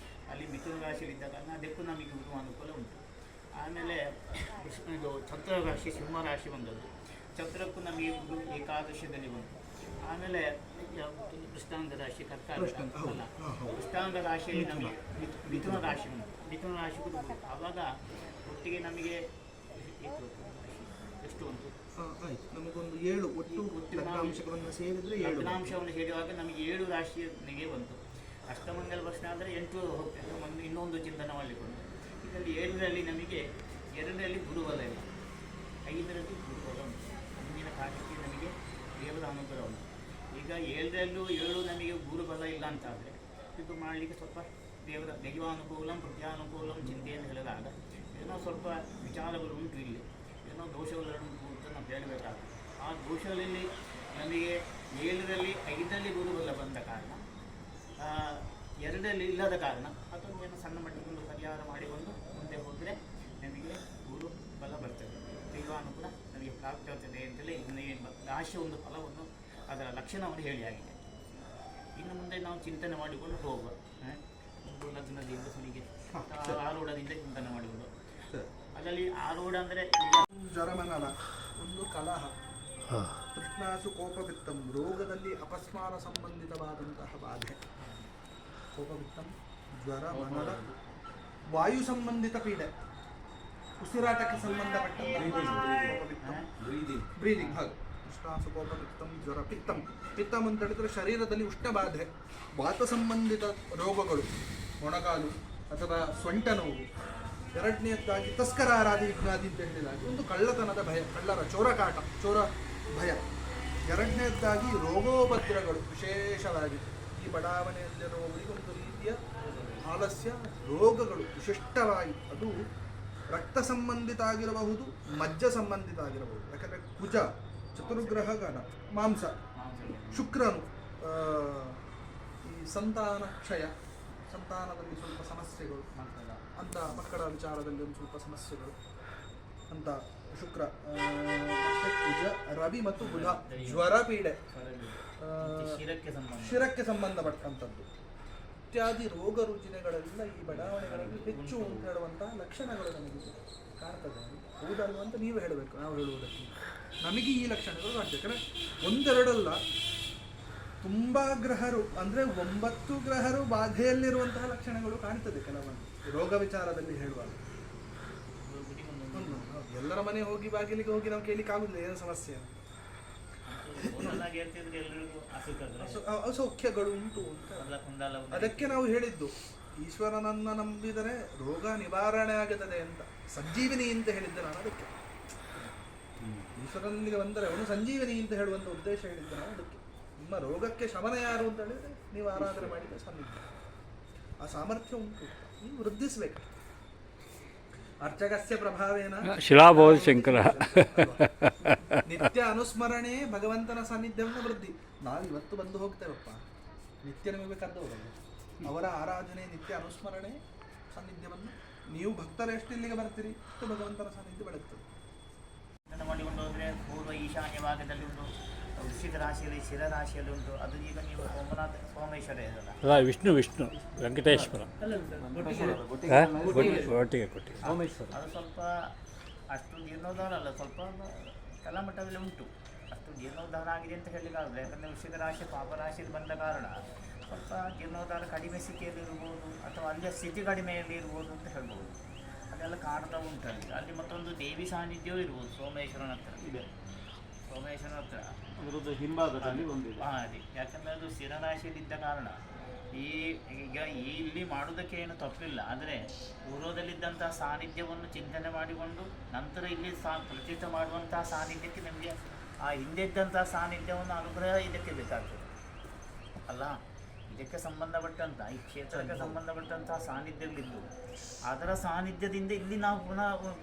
Speaker 2: ಅಲ್ಲಿ ಮಿಥುನ ರಾಶಿಯಲ್ಲಿದ್ದ ಕಾರಣ ಅದಕ್ಕೂ ನಮಗೆ ಗುರು ಅನುಕೂಲ ಉಂಟು. ಆಮೇಲೆ ಇದು ಚಂದ್ರ ರಾಶಿ ಸಿಂಹ ರಾಶಿ ಬಂದದ್ದು, ಚಂದ್ರಕ್ಕೂ ನಮಗೆ ಗುರು ಏಕಾದಶದಲ್ಲಿ ಬಂತು. ಆಮೇಲೆ ಕೃಷ್ಣಾಂಗ ರಾಶಿ ಕರ್ಕಾಟಕ ಅಲ್ಲ, ಕೃಷ್ಣಾಂಗ ರಾಶಿಯಲ್ಲಿ ನಮಗೆ ಮಿಥುನ ರಾಶಿ ಬಂತು. ಮಿಥುನ ರಾಶಿಗೂ ಆವಾಗ ಒಟ್ಟಿಗೆ ನಮಗೆ ಎಷ್ಟು ಉಂಟು?
Speaker 1: ಆಯ್ತು, ನಮಗೊಂದು 7 ಒಟ್ಟು ಲಗ್ನಾಂಶಗಳನ್ನು ಸೇರಿದರೆ
Speaker 2: ಲಗ್ನಾಂಶವನ್ನು ಸೇರುವಾಗ ನಮಗೆ 7 ರಾಶಿಯನಿಗೆ ಬಂತು. ಅಷ್ಟಮಂಗಲ ಪ್ರಶ್ನೆ ಆದರೆ 8 ಹೋಗ್ತದೆ, ಇನ್ನೊಂದು ಚಿಂತನೆ ಮಾಡಲಿಕ್ಕೆ. ಇದರಲ್ಲಿ 7ರಲ್ಲಿ ನಮಗೆ 2ರಲ್ಲಿ ಗುರುಬಲ ಇಲ್ಲ, 5ರಲ್ಲಿ ಗುರುಬಲ ಉಂಟು. ಮುಂದಿನ ಕಾರ್ಯಕ್ಕೆ ನಮಗೆ ದೇವರ ಅನುಗ್ರಹ ಉಂಟು. ಈಗ 7ರಲ್ಲೂ 7 ನಮಗೆ ಗುರುಬಲ ಇಲ್ಲ ಅಂತಾದರೆ ಇದು ಮಾಡಲಿಕ್ಕೆ ಸ್ವಲ್ಪ ದೇವರ ದೈವಾನುಕೂಲಂ ಪ್ರತ್ಯಾನುಕೂಲಂ ಚಿಂತೆಯನ್ನು ಹೇಳಿದಾಗ ಏನೋ ಸ್ವಲ್ಪ ವಿಚಾರಗಳು ಉಂಟು, ಇಲ್ಲಿ ಏನೋ ದೋಷಗಳುಂಟು ಅಂತ ನಾವು ಹೇಳಬೇಕಾಗ್ತದೆ. ಆ ದೋಷಗಳಲ್ಲಿ ನಮಗೆ 7ರಲ್ಲಿ 5ರಲ್ಲಿ ಗುರುಬಲ ಬಂದ ಕಾರಣ, 2ರಲ್ಲಿ ಇಲ್ಲದ ಕಾರಣ ಅದೊಂದು ಏನೋ ಸಣ್ಣ ಮಟ್ಟಿಗೊಂದು ಪರಿಹಾರ ಮಾಡಿಕೊಂಡು ಮುಂದೆ ಹೋದರೆ ನಮಗೆ ಗುರು ಬಲ ಬರ್ತದೆ, ದೈವಾನುಕೂಲ ನಮಗೆ ಪ್ರಾಪ್ತಿಯಾಗ್ತದೆ ಅಂತೇಳಿ ರಾಶಿಯ ಒಂದು ಫಲವನ್ನು ಅದರ ಲಕ್ಷಣವನ್ನು ಹೇಳಿ ಆಗಿದೆ. ಇನ್ನು ಮುಂದೆ ನಾವು ಚಿಂತನೆ ಮಾಡಿಕೊಂಡು ಹೋಗುವ, ಒಂದು ಲಗ್ನದಿಂದ ಸುಲಿಗೆ ಆರೂಢದಿಂದ ಚಿಂತನೆ ಮಾಡಿಕೊಂಡು, ಅದರಲ್ಲಿ ಆರೂಢ ಅಂದರೆ
Speaker 1: ಜ್ವರಮನಲ, ಒಂದು ಕಲಹ, ತೃಷ್ಣಾಸು ಕೋಪವಿತ್ತಂ, ರೋಗದಲ್ಲಿ ಅಪಸ್ಮಾರ ಸಂಬಂಧಿತವಾದಂತಹ ಬಾಧೆ, ಕೋಪವಿತ್ತಂ, ಜ್ವರ, ಮನಲ, ವಾಯು ಸಂಬಂಧಿತ ಪೀಡೆ, ಉಸಿರಾಟಕ್ಕೆ ಸಂಬಂಧಪಟ್ಟಂತಹ ಬ್ರೀದಿಂಗ್, ಹಾಗೆ ತೃಷ್ಣಾಸು ಕೋಪವಿತ್ತಂ, ಜ್ವರ, ಪಿತ್ತಂ. ಪಿತ್ತಂ ಅಂತ ಹೇಳಿದ್ರೆ ಶರೀರದಲ್ಲಿ ಉಷ್ಣ ಬಾಧೆ, ವಾತ ಸಂಬಂಧಿತ ರೋಗಗಳು, ಮೊಣಕಾಲು ಅಥವಾ ಸೊಂಟ ನೋವು. 2ನೇದಾಗಿ ತಸ್ಕರಾರಾದಿ ವಿಘ್ನಾದಿ ಅಂತ ಹೇಳಿದಾಗ ಒಂದು ಕಳ್ಳತನದ ಭಯ, ಕಳ್ಳರ ಚೋರ ಭಯ. 2ನೇದಾಗಿ ರೋಗೋಪದ್ರಗಳು, ವಿಶೇಷವಾಗಿ ಈ ಬಡಾವಣೆಯಲ್ಲಿರುವವರಿಗೆ ಒಂದು ರೀತಿಯ ಆಲಸ್ಯ ರೋಗಗಳು ವಿಶಿಷ್ಟವಾಗಿ, ಅದು ರಕ್ತ ಸಂಬಂಧಿತ ಆಗಿರಬಹುದು, ಮಜ್ಜ ಸಂಬಂಧಿತ ಆಗಿರಬಹುದು. ಯಾಕಂದರೆ ಕುಜ ಚತುರ್ಗ್ರಹ ಗಣ, ಮಾಂಸ, ಶುಕ್ರನು ಈ ಸಂತಾನ ಕ್ಷಯ, ಸಂತಾನದಲ್ಲಿ ಸ್ವಲ್ಪ ಸಮಸ್ಯೆಗಳು ಅಂತ, ಮಕ್ಕಳ ವಿಚಾರದಲ್ಲಿ ಒಂದು ಸ್ವಲ್ಪ ಸಮಸ್ಯೆಗಳು ಅಂತ ಶುಕ್ರ, ಮತ್ತೆ ಕುಜ, ರವಿ ಮತ್ತು ಬುಧ, ಜ್ವರ ಪೀಡೆ, ಶಿರಕ್ಕೆ ಸಂಬಂಧಪಟ್ಟಂಥದ್ದು ಇತ್ಯಾದಿ ರೋಗ ರುಜಿನಗಳೆಲ್ಲ ಈ ಬಡಾವಣೆಗಳಲ್ಲಿ ಹೆಚ್ಚು ಅಂತ ಹೇಳುವಂತಹ ಲಕ್ಷಣಗಳು ನಮಗೆ ಕಾಣ್ತದೆ. ಹೌದಲ್ವ ಅಂತ ನೀವು ಹೇಳಬೇಕು, ನಾವು ಹೇಳುವುದಕ್ಕೆ ನಮಗೆ ಈ ಲಕ್ಷಣಗಳು ಕಾಣ್ತದೆ. ಯಾಕಂದರೆ 1-2 ತುಂಬ ಗ್ರಹರು ಅಂದರೆ 9 ಗ್ರಹರು ಬಾಧೆಯಲ್ಲಿರುವಂತಹ ಲಕ್ಷಣಗಳು ಕಾಣ್ತದೆ ಕೆಲವೊಂದು ರೋಗ ವಿಚಾರದಲ್ಲಿ ಹೇಳುವಾಗ. ಎಲ್ಲರ ಮನೆ ಹೋಗಿ ಬಾಗಿಲಿಗೆ ಹೋಗಿ ನಾವು ಕೇಳಿಕ್ಕಾಗುದಿಲ್ಲ ಏನು ಸಮಸ್ಯೆ, ಅಸೌಖ್ಯಗಳು ಉಂಟು ಅಂತ. ಅದಕ್ಕೆ ನಾವು ಹೇಳಿದ್ದು ಈಶ್ವರನನ್ನು ನಂಬಿದರೆ ರೋಗ ನಿವಾರಣೆ ಆಗುತ್ತದೆ ಅಂತ, ಸಂಜೀವಿನಿ ಅಂತ ಹೇಳಿದ್ದೆ ನಾನು. ಅದಕ್ಕೆ ಈಶ್ವರನಿಗೆ ಬಂದರೆ ಅವನು ಸಂಜೀವಿನಿ ಅಂತ ಹೇಳುವಂಥ ಉದ್ದೇಶ ಹೇಳಿದ್ದೆ ನಾನು. ಅದಕ್ಕೆ ನಿಮ್ಮ ರೋಗಕ್ಕೆ ಶಮನ ಯಾರು ಅಂತ ಹೇಳಿದರೆ ನೀವು ಆರಾಧನೆ ಮಾಡಿದ ಸಾನ್ನಿಧ್ಯ, ಆ ಸಾಮರ್ಥ್ಯ ಉಂಟು, ನೀವು ವೃದ್ಧಿಸಬೇಕು. ಅರ್ಚಕಸ್ಯ ಪ್ರಭಾವೇನ
Speaker 3: ಶಿಲಾಭವತಿ ಶಂಕರ.
Speaker 1: ನಿತ್ಯ ಅನುಸ್ಮರಣೆ ಭಗವಂತನ ಸಾನ್ನಿಧ್ಯವನ್ನು ವೃದ್ಧಿ. ನಾವು ಇವತ್ತು ಬಂದು ಹೋಗ್ತೇವಪ್ಪ, ನಿತ್ಯ ನಿಮಗೆ ಬೇಕಾದವರಲ್ಲ, ಅವರ ಆರಾಧನೆ, ನಿತ್ಯ ಅನುಸ್ಮರಣೆ ಸಾನ್ನಿಧ್ಯವನ್ನು ನೀವು ಭಕ್ತರು ಎಷ್ಟು ಇಲ್ಲಿಗೆ ಬರ್ತೀರಿ ಅಷ್ಟು ಭಗವಂತನ ಸಾನ್ನಿಧ್ಯ ಬೆಳಗ್ತದೆ.
Speaker 2: ಮಾಡಿಕೊಂಡು ಹೋದರೆ ಪೂರ್ವ ಈಶಾನ್ಯ ಭಾಗದಲ್ಲಿ ಉಂಟು, ವೃಶ್ಚಿಕ ರಾಶಿಯಲ್ಲಿ ಶಿರ ರಾಶಿಯಲ್ಲಿ ಉಂಟು. ಅದು ಈಗ ನೀವು ಸೋಮೇಶ್ವರ ಇದಲ್ಲ,
Speaker 3: ವಿಷ್ಣು ವೆಂಕಟೇಶ್ವರ ಒಟ್ಟಿಗೆ ಕೊಟ್ಟಿ ಸೋಮೇಶ್ವರ.
Speaker 2: ಅದು ಸ್ವಲ್ಪ ಅಷ್ಟು ಜೀರ್ಣೋದ್ಧಾರ ಅಲ್ಲ, ಸ್ವಲ್ಪ ಕೆಳಮಟ್ಟದಲ್ಲಿ ಉಂಟು. ಅಷ್ಟು ಜೀರ್ಣೋದ್ಧಾರ ಆಗಿದೆ ಅಂತ ಹೇಳಲಿಕ್ಕಾಗಲ್ಲ, ಯಾಕಂದರೆ ವೃಶ್ಚಿಕ ರಾಶಿ ಪಾಪರಾಶಿಯಲ್ಲಿ ಬಂದ ಕಾರಣ ಸ್ವಲ್ಪ ಜೀರ್ಣೋದ್ಧಾರ ಕಡಿಮೆ ಸ್ಥಿತಿಯಲ್ಲಿ ಇರ್ಬೋದು, ಅಥವಾ ಅಲ್ಲಿಯ ಸ್ಥಿತಿ ಕಡಿಮೆಯಲ್ಲಿ ಇರ್ಬೋದು ಅಂತ ಹೇಳ್ಬೋದು. ಅದೆಲ್ಲ ಕಾಣ್ತಾ ಉಂಟಲ್ಲಿ. ಅಲ್ಲಿ ಮತ್ತೊಂದು ದೇವಿ ಸಾನ್ನಿಧ್ಯವೂ ಇರ್ಬೋದು ಸೋಮೇಶ್ವರನ ಹತ್ರ ಇದೆ. ಸೋಮೇಶ್ವರನ ಹತ್ರ
Speaker 4: ಅದರದ್ದು ಹಿಂಭಾಗದಲ್ಲಿ ಒಂದಿದೆ.
Speaker 2: ಅದೇ, ಯಾಕಂದರೆ ಅದು ಸ್ಥಿರರಾಶಿಯಲ್ಲಿದ್ದ ಕಾರಣ ಈಗ ಇಲ್ಲಿ ಮಾಡುವುದಕ್ಕೆ ಏನು ತಪ್ಪಿಲ್ಲ. ಆದರೆ ಪೂರ್ವದಲ್ಲಿದ್ದಂತಹ ಸಾನ್ನಿಧ್ಯವನ್ನು ಚಿಂತನೆ ಮಾಡಿಕೊಂಡು ನಂತರ ಇಲ್ಲಿ ಪ್ರತಿಷ್ಠೆ ಮಾಡುವಂತಹ ಸಾನ್ನಿಧ್ಯಕ್ಕೆ ನಮಗೆ ಆ ಹಿಂದೆ ಇದ್ದಂತಹ ಸಾನ್ನಿಧ್ಯವನ್ನು ಅನುಗ್ರಹ ಇದಕ್ಕೆ ಬೇಕಾಗ್ತದೆ ಅಲ್ಲ. ಇದಕ್ಕೆ ಸಂಬಂಧಪಟ್ಟಂಥ ಈ ಕ್ಷೇತ್ರಕ್ಕೆ ಸಂಬಂಧಪಟ್ಟಂತಹ ಸಾನ್ನಿಧ್ಯಗಳಿದ್ದು ಅದರ ಸಾನ್ನಿಧ್ಯದಿಂದ ಇಲ್ಲಿ ನಾವು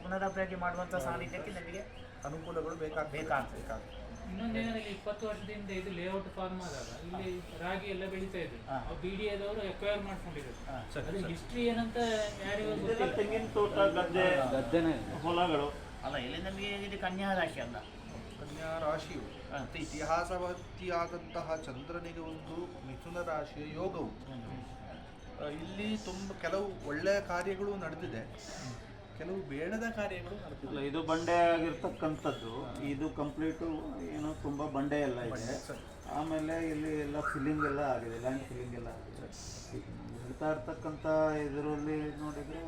Speaker 2: ಪುನರಾವೃತ್ತಿ ಮಾಡುವಂಥ ಸಾನ್ನಿಧ್ಯಕ್ಕೆ ನಮಗೆ
Speaker 1: ಅನುಕೂಲಗಳು
Speaker 2: ಬೇಕಾಗ್ತದೆ.
Speaker 7: ಇನ್ನೊಂದೇನಂದ್ರೆ 20 ವರ್ಷದಿಂದ ಇದು ಲೇಔಟ್ ಫಾರ್ಮ್ ಆದಾಗ ಇಲ್ಲಿ ರಾಗಿ ಎಲ್ಲ ಬೆಳೀತಾ ಇದ್ರು, BDAದವರು ಎಕ್ವೈರ್ ಮಾಡ್ಕೊಂಡಿದ್ರು. ಅದು ಹಿಸ್ಟ್ರಿ ಏನಂತ ಯಾರಿಗೂ ಗೊತ್ತಿಲ್ಲ.
Speaker 4: ತೆಂಗಿನ ತೋಟ, ಗದ್ದೆನೆ, ಹೊಲಗಳು
Speaker 2: ಅಲ್ಲ. ಇಲ್ಲಿ ನಮಗೆ ಇದು ಕನ್ಯಾ ರಾಶಿ ಅಲ್ಲ,
Speaker 1: ಕನ್ಯಾ ರಾಶಿಯು ಇತಿಹಾಸವತ್ತಿಯಾದಂತಹ ಚಂದ್ರನಿಗೆ ಒಂದು ಮಿಥುನ ರಾಶಿಯ ಯೋಗವು. ಇಲ್ಲಿ ತುಂಬ ಕೆಲವು ಒಳ್ಳೆಯ ಕಾರ್ಯಗಳು ನಡೆದಿದೆ, ಕೆಲವು ಬೇಡದ ಕಾರ್ಯಗಳು ನಡೆದಿಲ್ಲ.
Speaker 4: ಇದು ಬಂಡೆ ಆಗಿರ್ತಕ್ಕಂಥದ್ದು, ಇದು ಕಂಪ್ಲೀಟು ಏನೋ ತುಂಬ ಬಂಡೆ ಎಲ್ಲ ಇದೆ. ಆಮೇಲೆ ಇಲ್ಲಿ ಎಲ್ಲ ಫಿಲ್ಲಿಂಗ್ ಎಲ್ಲ ಆಗಿದೆ, ಲ್ಯಾಂಡ್ ಫಿಲ್ಲಿಂಗ್ ಎಲ್ಲ ಆಗಿದೆ. ಹೇಳ್ತಾ ಇರ್ತಕ್ಕಂಥ ಇದರಲ್ಲಿ ನೋಡಿದರೆ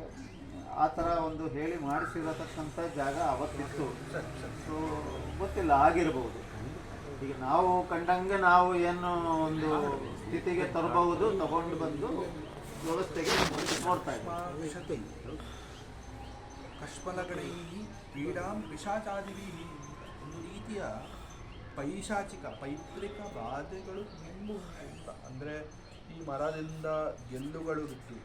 Speaker 4: ಆ ಥರ ಒಂದು ಹೇಳಿ ಮಾಡಿಸಿರತಕ್ಕಂಥ ಜಾಗ ಅವತ್ತಿತ್ತು. ಸೊ ಗೊತ್ತಿಲ್ಲ, ಆಗಿರ್ಬೋದು. ಈಗ ನಾವು ಕಂಡಂಗೆ ನಾವು ಏನು ಒಂದು ಸ್ಥಿತಿಗೆ ತರಬಹುದು, ತಗೊಂಡು ಬಂದು ವ್ಯವಸ್ಥೆಗೆ ನೋಡ್ತಾ ಇದ್ದೀವಿ.
Speaker 1: ಕಷ್ಮಲಗಳೈ ಕ್ರೀಡಾಂ ಪಿಶಾಚಾದಿಭಿ, ಒಂದು ರೀತಿಯ ಪೈತೃಕ ಬಾಧೆಗಳು ತುಂಬ ಉಂಟು. ಅಂದರೆ ಈ ಮರದಿಂದ ಗೆಲ್ಲುಗಳು ಬಿಟ್ಟು